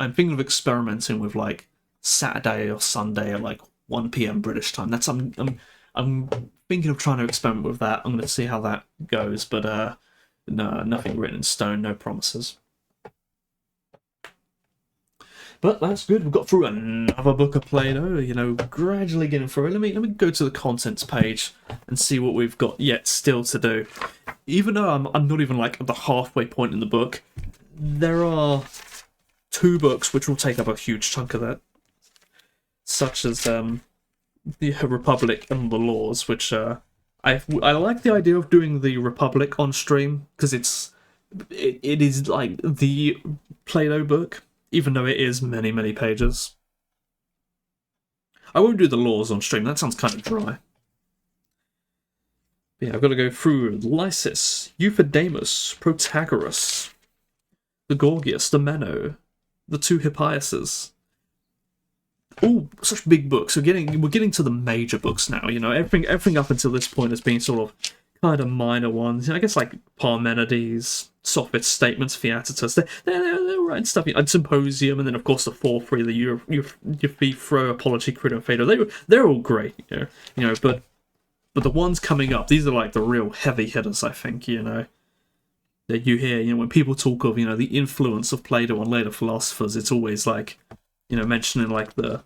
I'm thinking of experimenting with like Saturday or Sunday at like 1 p.m. British time. That's I'm thinking of trying to experiment with that. I'm going to see how that goes, but no, nothing written in stone, no promises. But that's good. We've got through another book of Plato. You know, gradually getting through it. Let me go to the contents page and see what we've got yet still to do. Even though I'm not even like at the halfway point in the book, there are two books which will take up a huge chunk of that, such as the Republic and the Laws, which I like the idea of doing the Republic on stream because it is like the Plato book, even though it is many pages. I won't do the Laws on stream. That sounds kind of dry. Yeah, I've got to go through Lysis, Euthydemus, Protagoras, the Gorgias, the Meno, the two Hippiases. All such big books. We're getting to the major books now. You know, everything up until this point has been sort of kind of minor ones. I guess like Parmenides, Sophist Statements, Theaetetus. They're writing stuff. And Symposium, and then of course the 4-3, the Euthyphro, Apology, Credo, and Phaedo. They're all great. You know, but the ones coming up, these are like the real heavy hitters. I think that you hear. You know, when people talk of the influence of Plato on later philosophers, it's always like mentioning like the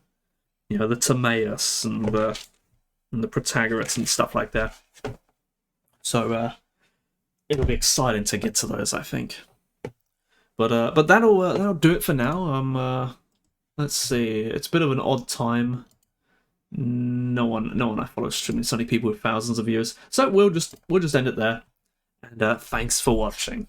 Timaeus and the Protagoras and stuff like that. So it'll be exciting to get to those, I think. But that'll do it for now. Let's see. It's a bit of an odd time. No one I follow streaming. It's only people with thousands of viewers. So we'll just end it there. And thanks for watching.